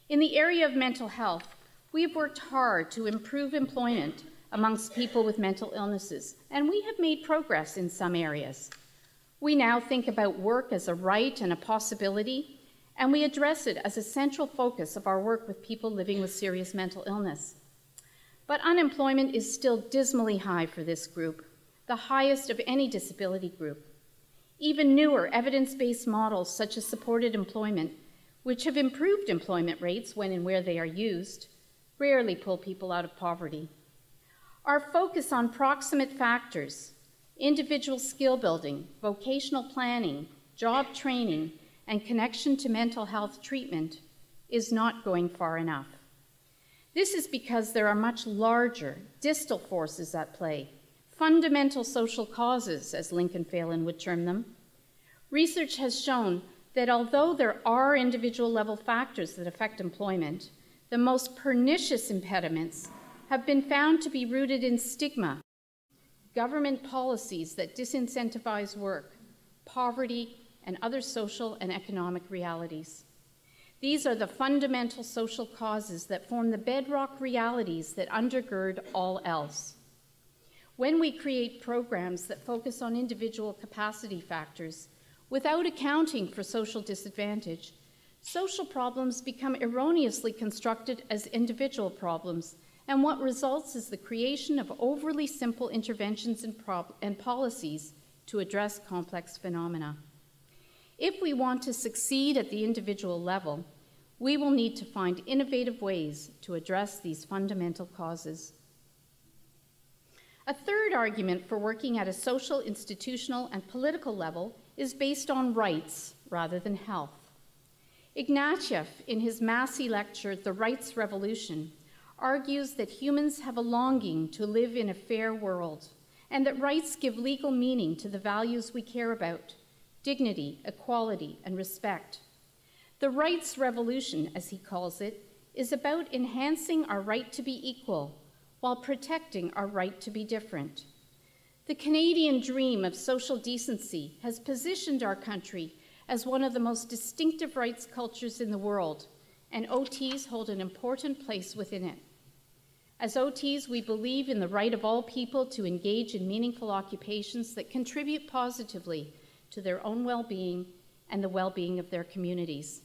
In the area of mental health, we have worked hard to improve employment amongst people with mental illnesses, and we have made progress in some areas. We now think about work as a right and a possibility, and we address it as a central focus of our work with people living with serious mental illness. But unemployment is still dismally high for this group, the highest of any disability group. Even newer evidence-based models such as supported employment, which have improved employment rates when and where they are used, rarely pull people out of poverty. Our focus on proximate factors, individual skill building, vocational planning, job training, and connection to mental health treatment is not going far enough. This is because there are much larger, distal forces at play, fundamental social causes, as Lincoln Phelan would term them. Research has shown that although there are individual level factors that affect employment, the most pernicious impediments have been found to be rooted in stigma, government policies that disincentivize work, poverty, and other social and economic realities. These are the fundamental social causes that form the bedrock realities that undergird all else. When we create programs that focus on individual capacity factors without accounting for social disadvantage, social problems become erroneously constructed as individual problems, and what results is the creation of overly simple interventions and policies to address complex phenomena. If we want to succeed at the individual level, we will need to find innovative ways to address these fundamental causes. A third argument for working at a social, institutional, and political level is based on rights rather than health. Ignatieff, in his Massey lecture, The Rights Revolution, argues that humans have a longing to live in a fair world, and that rights give legal meaning to the values we care about: dignity, equality, and respect. The rights revolution, as he calls it, is about enhancing our right to be equal while protecting our right to be different. The Canadian dream of social decency has positioned our country as one of the most distinctive rights cultures in the world, and OTs hold an important place within it. As OTs, we believe in the right of all people to engage in meaningful occupations that contribute positively to their own well-being and the well-being of their communities.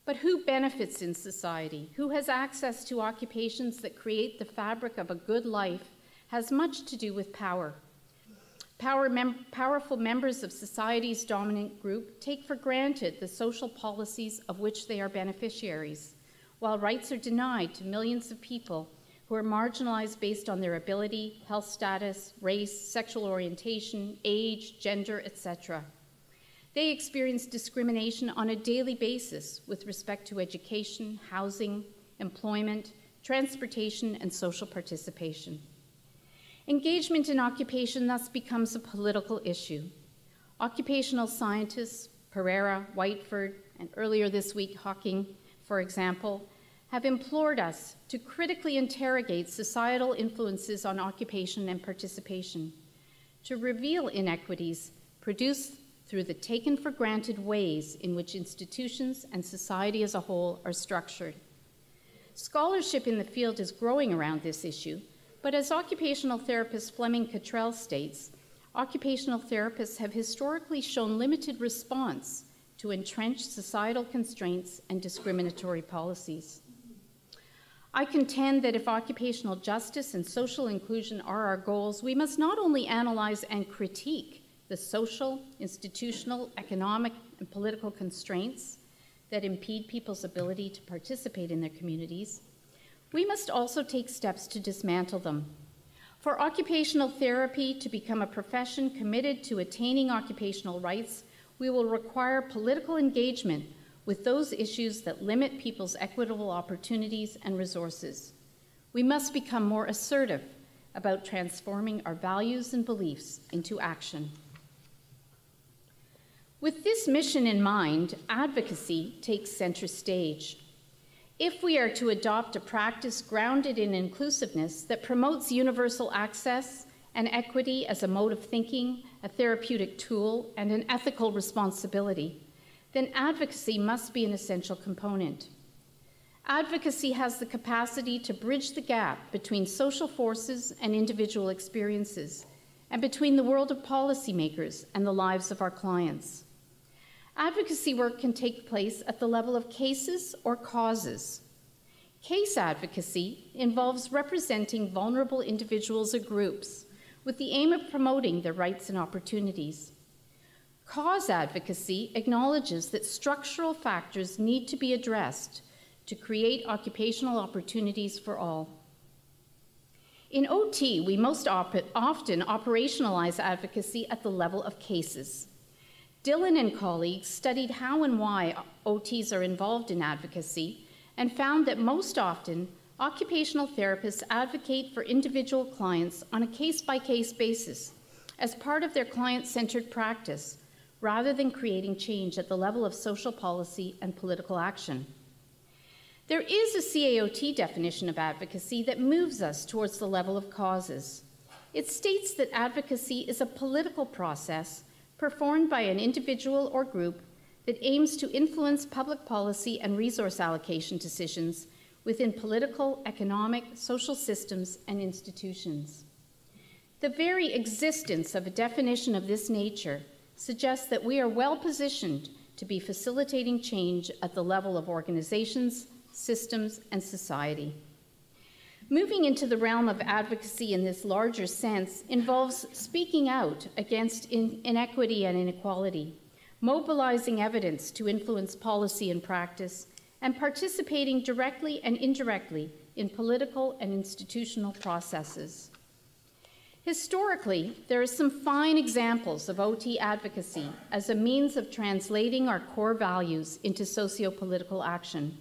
But who benefits in society, who has access to occupations that create the fabric of a good life, has much to do with power. Powerful members of society's dominant group take for granted the social policies of which they are beneficiaries, while rights are denied to millions of people who are marginalized based on their ability, health status, race, sexual orientation, age, gender, etc. They experience discrimination on a daily basis with respect to education, housing, employment, transportation, and social participation. Engagement in occupation thus becomes a political issue. Occupational scientists, Pereira, Whiteford, and earlier this week Hawking, for example, have implored us to critically interrogate societal influences on occupation and participation, to reveal inequities produced through the taken-for-granted ways in which institutions and society as a whole are structured. Scholarship in the field is growing around this issue, but as occupational therapist Fleming Cottrell states, occupational therapists have historically shown limited response to entrenched societal constraints and discriminatory policies. I contend that if occupational justice and social inclusion are our goals, we must not only analyze and critique the social, institutional, economic, and political constraints that impede people's ability to participate in their communities, we must also take steps to dismantle them. For occupational therapy to become a profession committed to attaining occupational rights, we will require political engagement with those issues that limit people's equitable opportunities and resources. We must become more assertive about transforming our values and beliefs into action. With this mission in mind, advocacy takes center stage. If we are to adopt a practice grounded in inclusiveness that promotes universal access and equity as a mode of thinking, a therapeutic tool, and an ethical responsibility, then advocacy must be an essential component. Advocacy has the capacity to bridge the gap between social forces and individual experiences, and between the world of policymakers and the lives of our clients. Advocacy work can take place at the level of cases or causes. Case advocacy involves representing vulnerable individuals or groups with the aim of promoting their rights and opportunities. Cause advocacy acknowledges that structural factors need to be addressed to create occupational opportunities for all. In OT, we most often operationalize advocacy at the level of cases. Dylan and colleagues studied how and why OTs are involved in advocacy and found that most often, occupational therapists advocate for individual clients on a case-by-case basis as part of their client-centered practice, rather than creating change at the level of social policy and political action. There is a CAOT definition of advocacy that moves us towards the level of causes. It states that advocacy is a political process performed by an individual or group that aims to influence public policy and resource allocation decisions within political, economic, social systems, and institutions. The very existence of a definition of this nature suggests that we are well positioned to be facilitating change at the level of organizations, systems, and society. Moving into the realm of advocacy in this larger sense involves speaking out against inequity and inequality, mobilizing evidence to influence policy and practice, and participating directly and indirectly in political and institutional processes. Historically, there are some fine examples of OT advocacy as a means of translating our core values into socio-political action.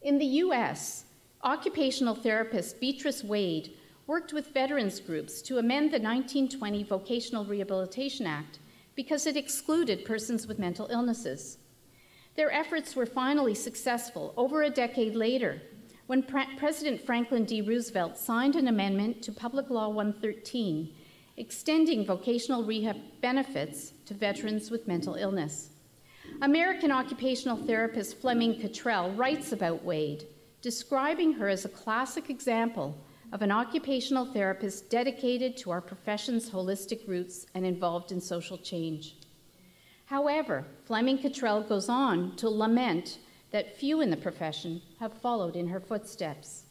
In the US, occupational therapist Beatrice Wade worked with veterans groups to amend the 1920 Vocational Rehabilitation Act because it excluded persons with mental illnesses. Their efforts were finally successful over a decade later when President Franklin D. Roosevelt signed an amendment to Public Law 113, extending vocational rehab benefits to veterans with mental illness. American occupational therapist Fleming Cottrell writes about Wade, describing her as a classic example of an occupational therapist dedicated to our profession's holistic roots and involved in social change. However, Fleming Cottrell goes on to lament that few in the profession have followed in her footsteps.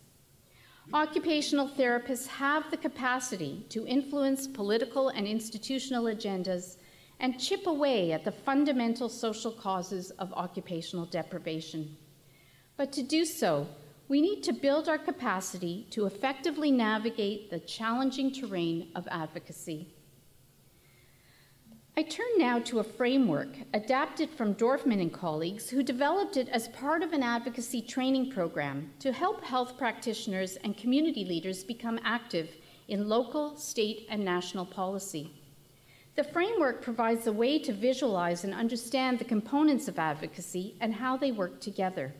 Occupational therapists have the capacity to influence political and institutional agendas and chip away at the fundamental social causes of occupational deprivation. But to do so, we need to build our capacity to effectively navigate the challenging terrain of advocacy. I turn now to a framework adapted from Dorfman and colleagues who developed it as part of an advocacy training program to help health practitioners and community leaders become active in local, state, and national policy. The framework provides a way to visualize and understand the components of advocacy and how they work together.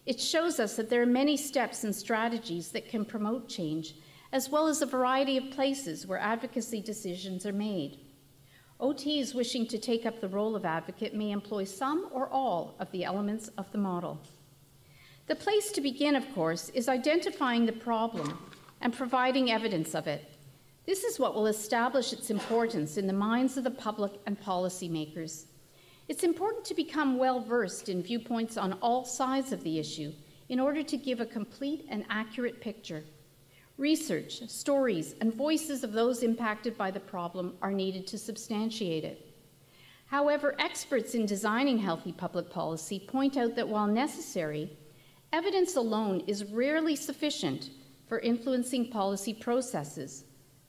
It shows us that there are many steps and strategies that can promote change, as well as a variety of places where advocacy decisions are made. OTs wishing to take up the role of advocate may employ some or all of the elements of the model. The place to begin, of course, is identifying the problem and providing evidence of it. This is what will establish its importance in the minds of the public and policymakers. It's important to become well-versed in viewpoints on all sides of the issue in order to give a complete and accurate picture. Research, stories, and voices of those impacted by the problem are needed to substantiate it. However, experts in designing healthy public policy point out that while necessary, evidence alone is rarely sufficient for influencing policy processes,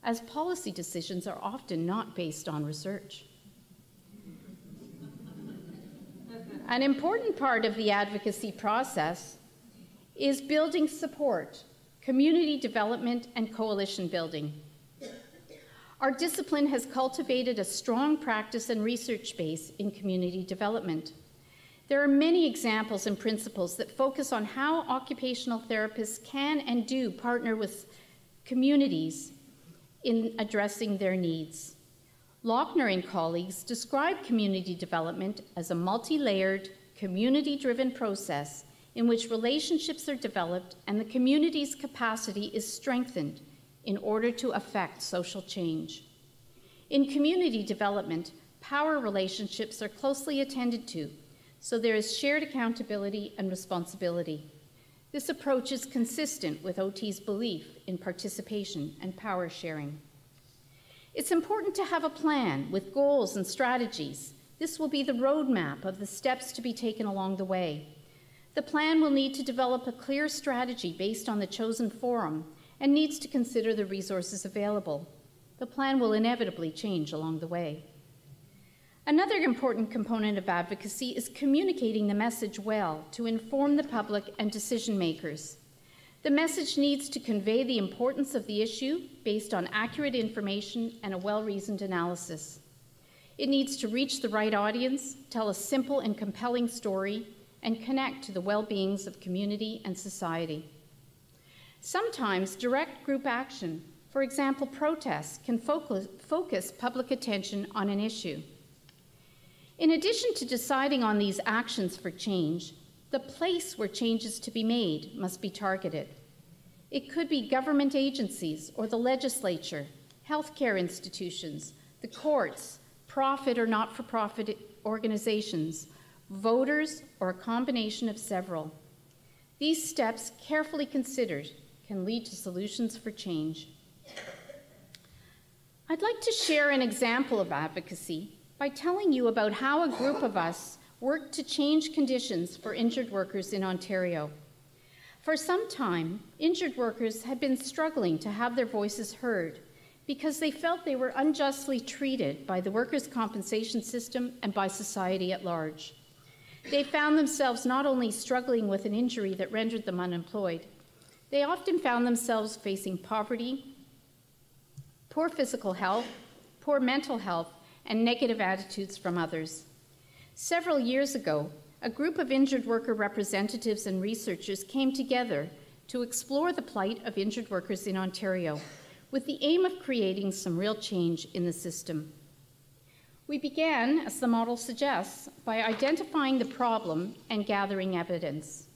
as policy decisions are often not based on research. An important part of the advocacy process is building support, community development, and coalition building. Our discipline has cultivated a strong practice and research base in community development. There are many examples and principles that focus on how occupational therapists can and do partner with communities in addressing their needs. Lochner and colleagues describe community development as a multi-layered, community-driven process in which relationships are developed and the community's capacity is strengthened in order to affect social change. In community development, power relationships are closely attended to, so there is shared accountability and responsibility. This approach is consistent with OT's belief in participation and power sharing. It's important to have a plan with goals and strategies. This will be the roadmap of the steps to be taken along the way. The plan will need to develop a clear strategy based on the chosen forum and needs to consider the resources available. The plan will inevitably change along the way. Another important component of advocacy is communicating the message well to inform the public and decision makers. The message needs to convey the importance of the issue based on accurate information and a well-reasoned analysis. It needs to reach the right audience, tell a simple and compelling story, and connect to the well-beings of community and society. Sometimes direct group action, for example protests, can focus public attention on an issue. In addition to deciding on these actions for change, the place where change is to be made must be targeted. It could be government agencies or the legislature, healthcare institutions, the courts, profit or not-for-profit organizations, voters, or a combination of several. These steps, carefully considered, can lead to solutions for change. I'd like to share an example of advocacy by telling you about how a group of us worked to change conditions for injured workers in Ontario. For some time, injured workers had been struggling to have their voices heard because they felt they were unjustly treated by the workers' compensation system and by society at large. They found themselves not only struggling with an injury that rendered them unemployed, they often found themselves facing poverty, poor physical health, poor mental health, and negative attitudes from others. Several years ago, a group of injured worker representatives and researchers came together to explore the plight of injured workers in Ontario, with the aim of creating some real change in the system. We began, as the model suggests, by identifying the problem and gathering evidence.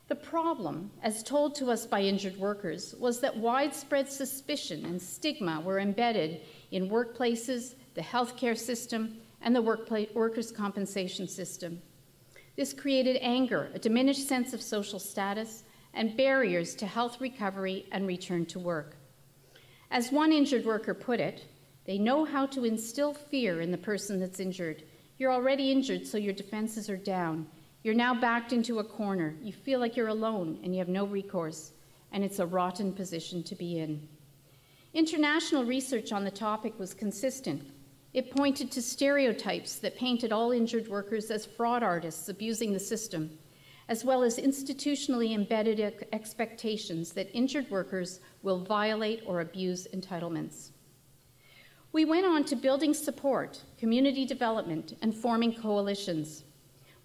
The problem, as told to us by injured workers, was that widespread suspicion and stigma were embedded in workplaces, the healthcare system, and the workers' compensation system. This created anger, a diminished sense of social status, and barriers to health recovery and return to work. As one injured worker put it, they know how to instill fear in the person that's injured. You're already injured, so your defenses are down. You're now backed into a corner. You feel like you're alone and you have no recourse, and it's a rotten position to be in. International research on the topic was consistent. It pointed to stereotypes that painted all injured workers as fraud artists abusing the system, as well as institutionally embedded expectations that injured workers will violate or abuse entitlements. We went on to building support, community development, and forming coalitions.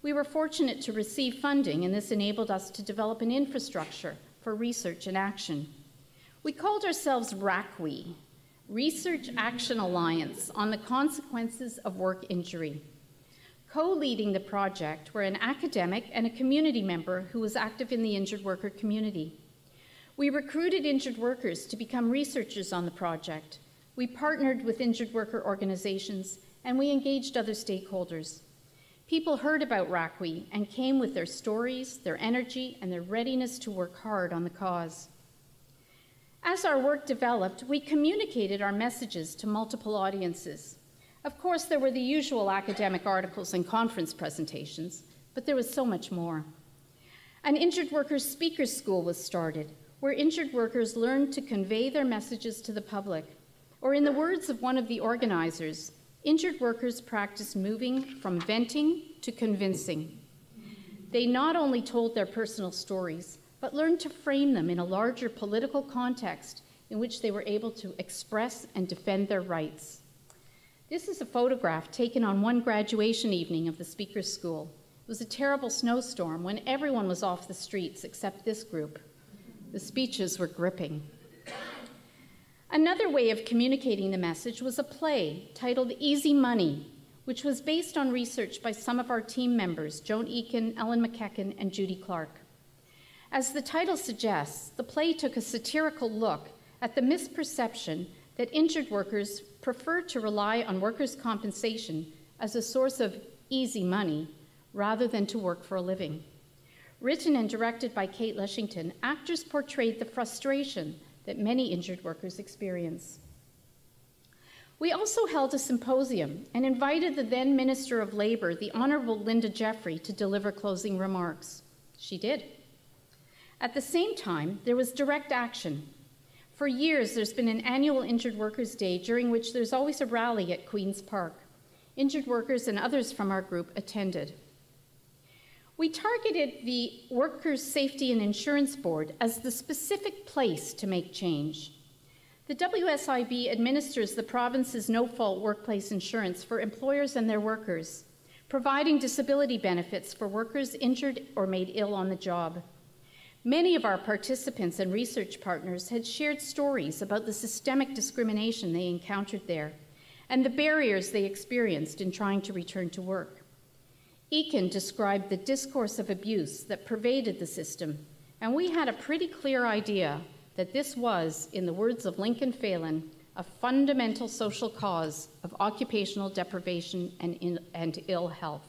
We were fortunate to receive funding, and this enabled us to develop an infrastructure for research and action. We called ourselves RACWI, Research Action Alliance on the Consequences of Work Injury. Co-leading the project were an academic and a community member who was active in the injured worker community. We recruited injured workers to become researchers on the project. We partnered with injured worker organizations, and we engaged other stakeholders. People heard about RACWI and came with their stories, their energy, and their readiness to work hard on the cause. As our work developed, we communicated our messages to multiple audiences. Of course, there were the usual academic articles and conference presentations, but there was so much more. An Injured Workers Speakers School was started, where injured workers learned to convey their messages to the public. Or in the words of one of the organizers, injured workers practiced moving from venting to convincing. They not only told their personal stories, but learned to frame them in a larger political context in which they were able to express and defend their rights. This is a photograph taken on one graduation evening of the Speakers School. It was a terrible snowstorm when everyone was off the streets except this group. The speeches were gripping. Another way of communicating the message was a play titled Easy Money, which was based on research by some of our team members, Joan Eakin, Ellen McKechnie, and Judy Clark. As the title suggests, the play took a satirical look at the misperception that injured workers prefer to rely on workers' compensation as a source of easy money rather than to work for a living. Written and directed by Kate Lushington, actors portrayed the frustration that many injured workers experience. We also held a symposium and invited the then Minister of Labour, the Honourable Linda Jeffrey, to deliver closing remarks. She did. At the same time, there was direct action. For years, there's been an annual Injured Workers' Day during which there's always a rally at Queen's Park. Injured workers and others from our group attended. We targeted the Workers' Safety and Insurance Board as the specific place to make change. The WSIB administers the province's no-fault workplace insurance for employers and their workers, providing disability benefits for workers injured or made ill on the job. Many of our participants and research partners had shared stories about the systemic discrimination they encountered there and the barriers they experienced in trying to return to work. Eakin described the discourse of abuse that pervaded the system, and we had a pretty clear idea that this was, in the words of Lincoln Phelan, a fundamental social cause of occupational deprivation and ill health.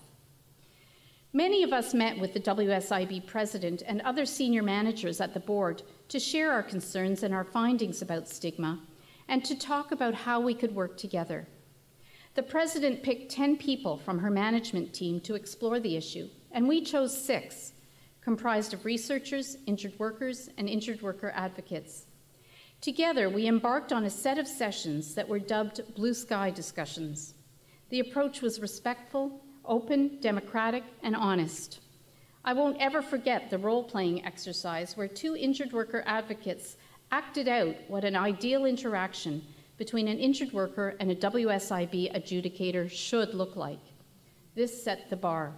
Many of us met with the WSIB president and other senior managers at the board to share our concerns and our findings about stigma and to talk about how we could work together. The president picked 10 people from her management team to explore the issue, and we chose 6, comprised of researchers, injured workers, and injured worker advocates. Together, we embarked on a set of sessions that were dubbed Blue Sky discussions. The approach was respectful, open, democratic, and honest. I won't ever forget the role-playing exercise where 2 injured worker advocates acted out what an ideal interaction between an injured worker and a WSIB adjudicator should look like. This set the bar.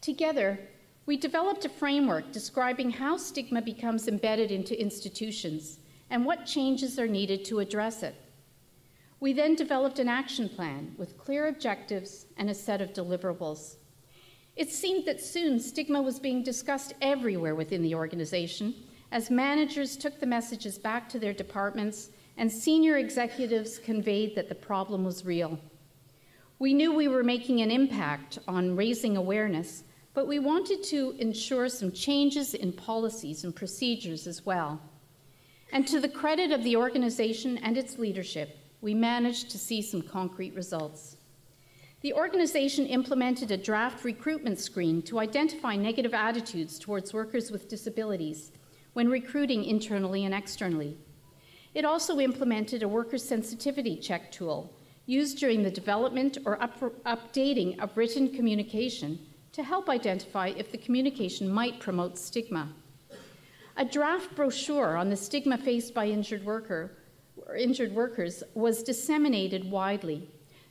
Together, we developed a framework describing how stigma becomes embedded into institutions and what changes are needed to address it. We then developed an action plan with clear objectives and a set of deliverables. It seemed that soon stigma was being discussed everywhere within the organization as managers took the messages back to their departments and senior executives conveyed that the problem was real. We knew we were making an impact on raising awareness, but we wanted to ensure some changes in policies and procedures as well. And to the credit of the organization and its leadership, we managed to see some concrete results. The organization implemented a draft recruitment screen to identify negative attitudes towards workers with disabilities when recruiting internally and externally. It also implemented a worker sensitivity check tool used during the development or updating of written communication to help identify if the communication might promote stigma. A draft brochure on the stigma faced by injured workers was disseminated widely.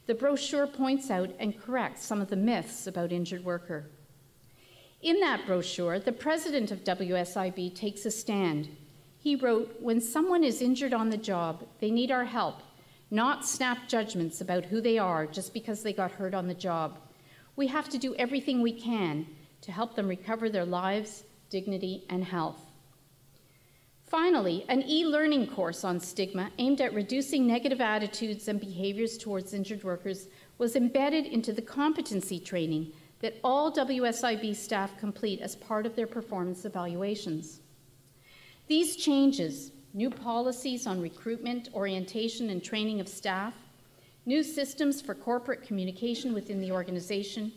The brochure points out and corrects some of the myths about injured worker. In that brochure, the president of WSIB takes a stand. He wrote, "When someone is injured on the job, they need our help, not snap judgments about who they are just because they got hurt on the job. We have to do everything we can to help them recover their lives, dignity, and health." Finally, an e-learning course on stigma aimed at reducing negative attitudes and behaviors towards injured workers was embedded into the competency training that all WSIB staff complete as part of their performance evaluations. These changes, new policies on recruitment, orientation, and training of staff, new systems for corporate communication within the organization,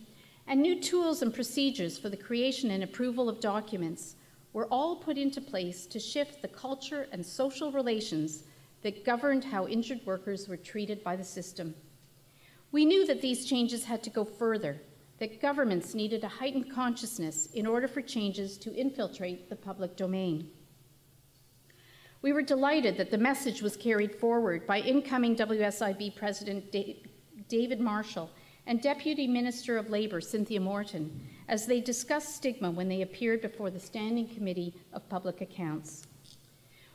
and new tools and procedures for the creation and approval of documents were all put into place to shift the culture and social relations that governed how injured workers were treated by the system. We knew that these changes had to go further, that governments needed a heightened consciousness in order for changes to infiltrate the public domain. We were delighted that the message was carried forward by incoming WSIB President David Marshall and Deputy Minister of Labour Cynthia Morton as they discussed stigma when they appeared before the Standing Committee of Public Accounts.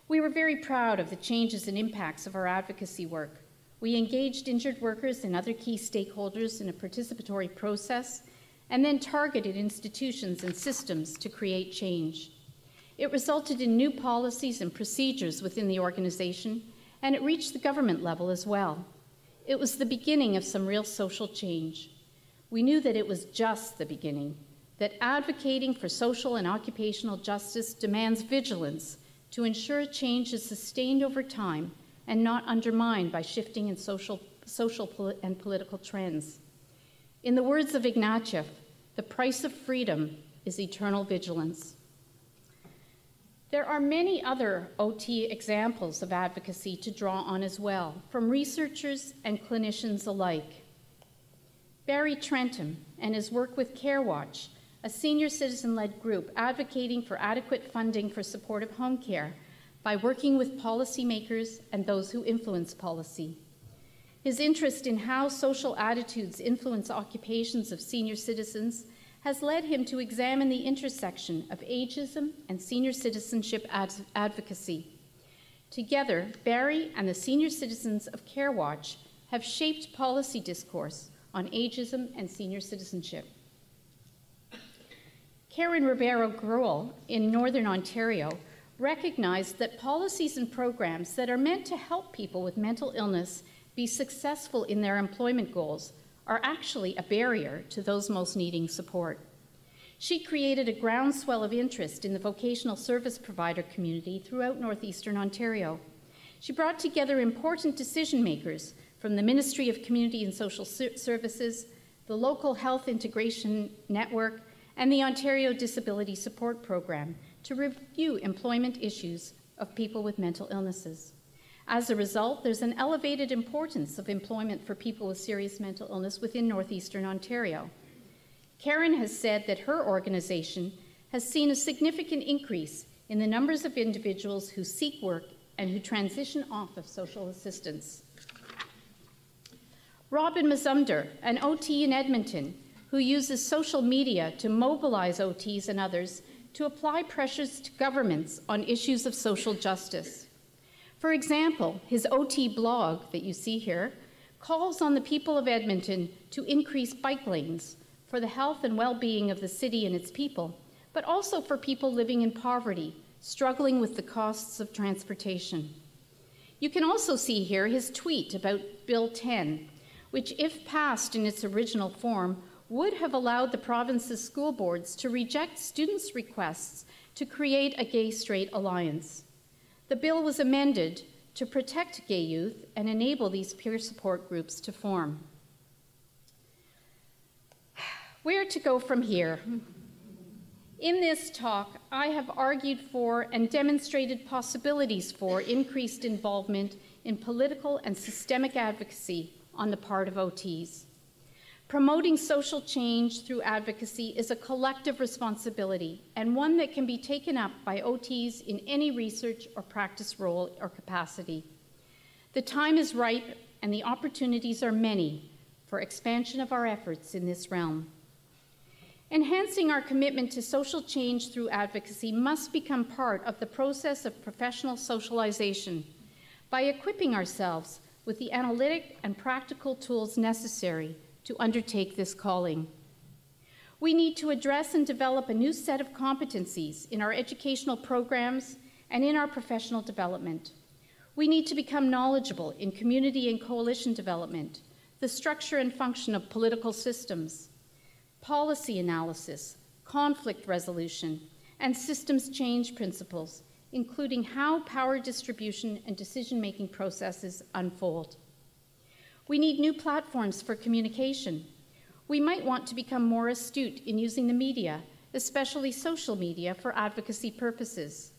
We were very proud of the changes and impacts of our advocacy work. We engaged injured workers and other key stakeholders in a participatory process, and then targeted institutions and systems to create change. It resulted in new policies and procedures within the organization, and it reached the government level as well. It was the beginning of some real social change. We knew that it was just the beginning, that advocating for social and occupational justice demands vigilance to ensure change is sustained over time and not undermined by shifting in social and political trends. In the words of Ignatieff, the price of freedom is eternal vigilance. There are many other OT examples of advocacy to draw on as well, from researchers and clinicians alike. Barry Trentham and his work with CareWatch, a senior citizen-led group advocating for adequate funding for supportive home care by working with policymakers and those who influence policy. His interest in how social attitudes influence occupations of senior citizens has led him to examine the intersection of ageism and senior citizenship advocacy. Together, Barry and the senior citizens of CareWatch have shaped policy discourse on ageism and senior citizenship. Karen Ribeiro-Gruel in Northern Ontario recognized that policies and programs that are meant to help people with mental illness be successful in their employment goals are actually a barrier to those most needing support. She created a groundswell of interest in the vocational service provider community throughout northeastern Ontario. She brought together important decision makers from the Ministry of Community and Social Services, the local health integration network, and the Ontario Disability Support Program to review employment issues of people with mental illnesses. As a result, there's an elevated importance of employment for people with serious mental illness within northeastern Ontario. Karen has said that her organization has seen a significant increase in the numbers of individuals who seek work and who transition off of social assistance. Robin Mazumder, an OT in Edmonton, who uses social media to mobilize OTs and others to apply pressures to governments on issues of social justice. For example, his OT blog that you see here calls on the people of Edmonton to increase bike lanes for the health and well-being of the city and its people, but also for people living in poverty, struggling with the costs of transportation. You can also see here his tweet about Bill 10, which, if passed in its original form, would have allowed the province's school boards to reject students' requests to create a gay-straight alliance. The bill was amended to protect gay youth and enable these peer support groups to form. Where to go from here? In this talk, I have argued for and demonstrated possibilities for increased involvement in political and systemic advocacy on the part of OTs. Promoting social change through advocacy is a collective responsibility and one that can be taken up by OTs in any research or practice role or capacity. The time is ripe and the opportunities are many for expansion of our efforts in this realm. Enhancing our commitment to social change through advocacy must become part of the process of professional socialization by equipping ourselves with the analytic and practical tools necessary to undertake this calling. We need to address and develop a new set of competencies in our educational programs and in our professional development. We need to become knowledgeable in community and coalition development, the structure and function of political systems, policy analysis, conflict resolution, and systems change principles, including how power distribution and decision-making processes unfold. We need new platforms for communication. We might want to become more astute in using the media, especially social media, for advocacy purposes.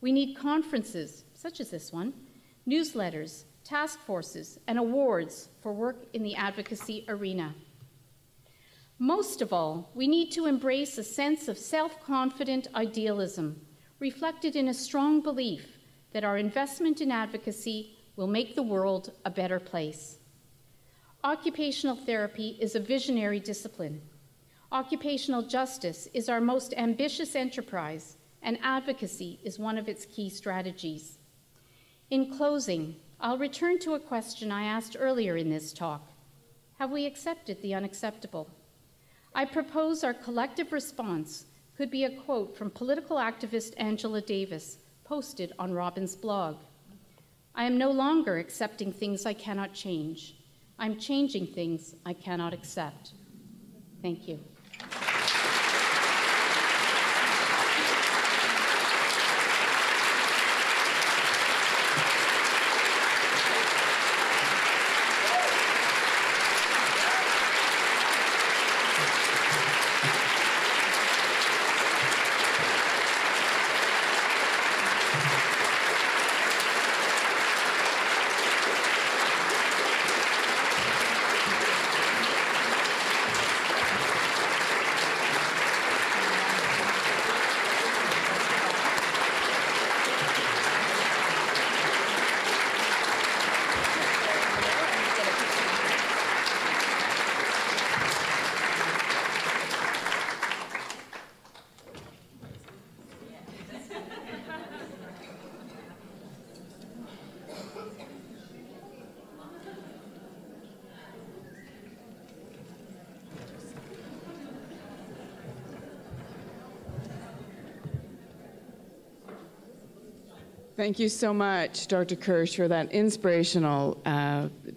We need conferences, such as this one, newsletters, task forces, and awards for work in the advocacy arena. Most of all, we need to embrace a sense of self-confident idealism, reflected in a strong belief that our investment in advocacy will make the world a better place. Occupational therapy is a visionary discipline. Occupational justice is our most ambitious enterprise, and advocacy is one of its key strategies. In closing, I'll return to a question I asked earlier in this talk. Have we accepted the unacceptable? I propose our collective response could be a quote from political activist Angela Davis, posted on Robin's blog. I am no longer accepting things I cannot change. I'm changing things I cannot accept. Thank you. Thank you so much, Dr. Kirsh, for that inspirational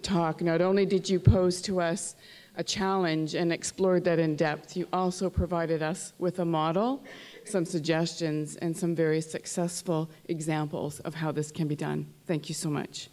talk. Not only did you pose to us a challenge and explored that in depth, you also provided us with a model, some suggestions, and some very successful examples of how this can be done. Thank you so much.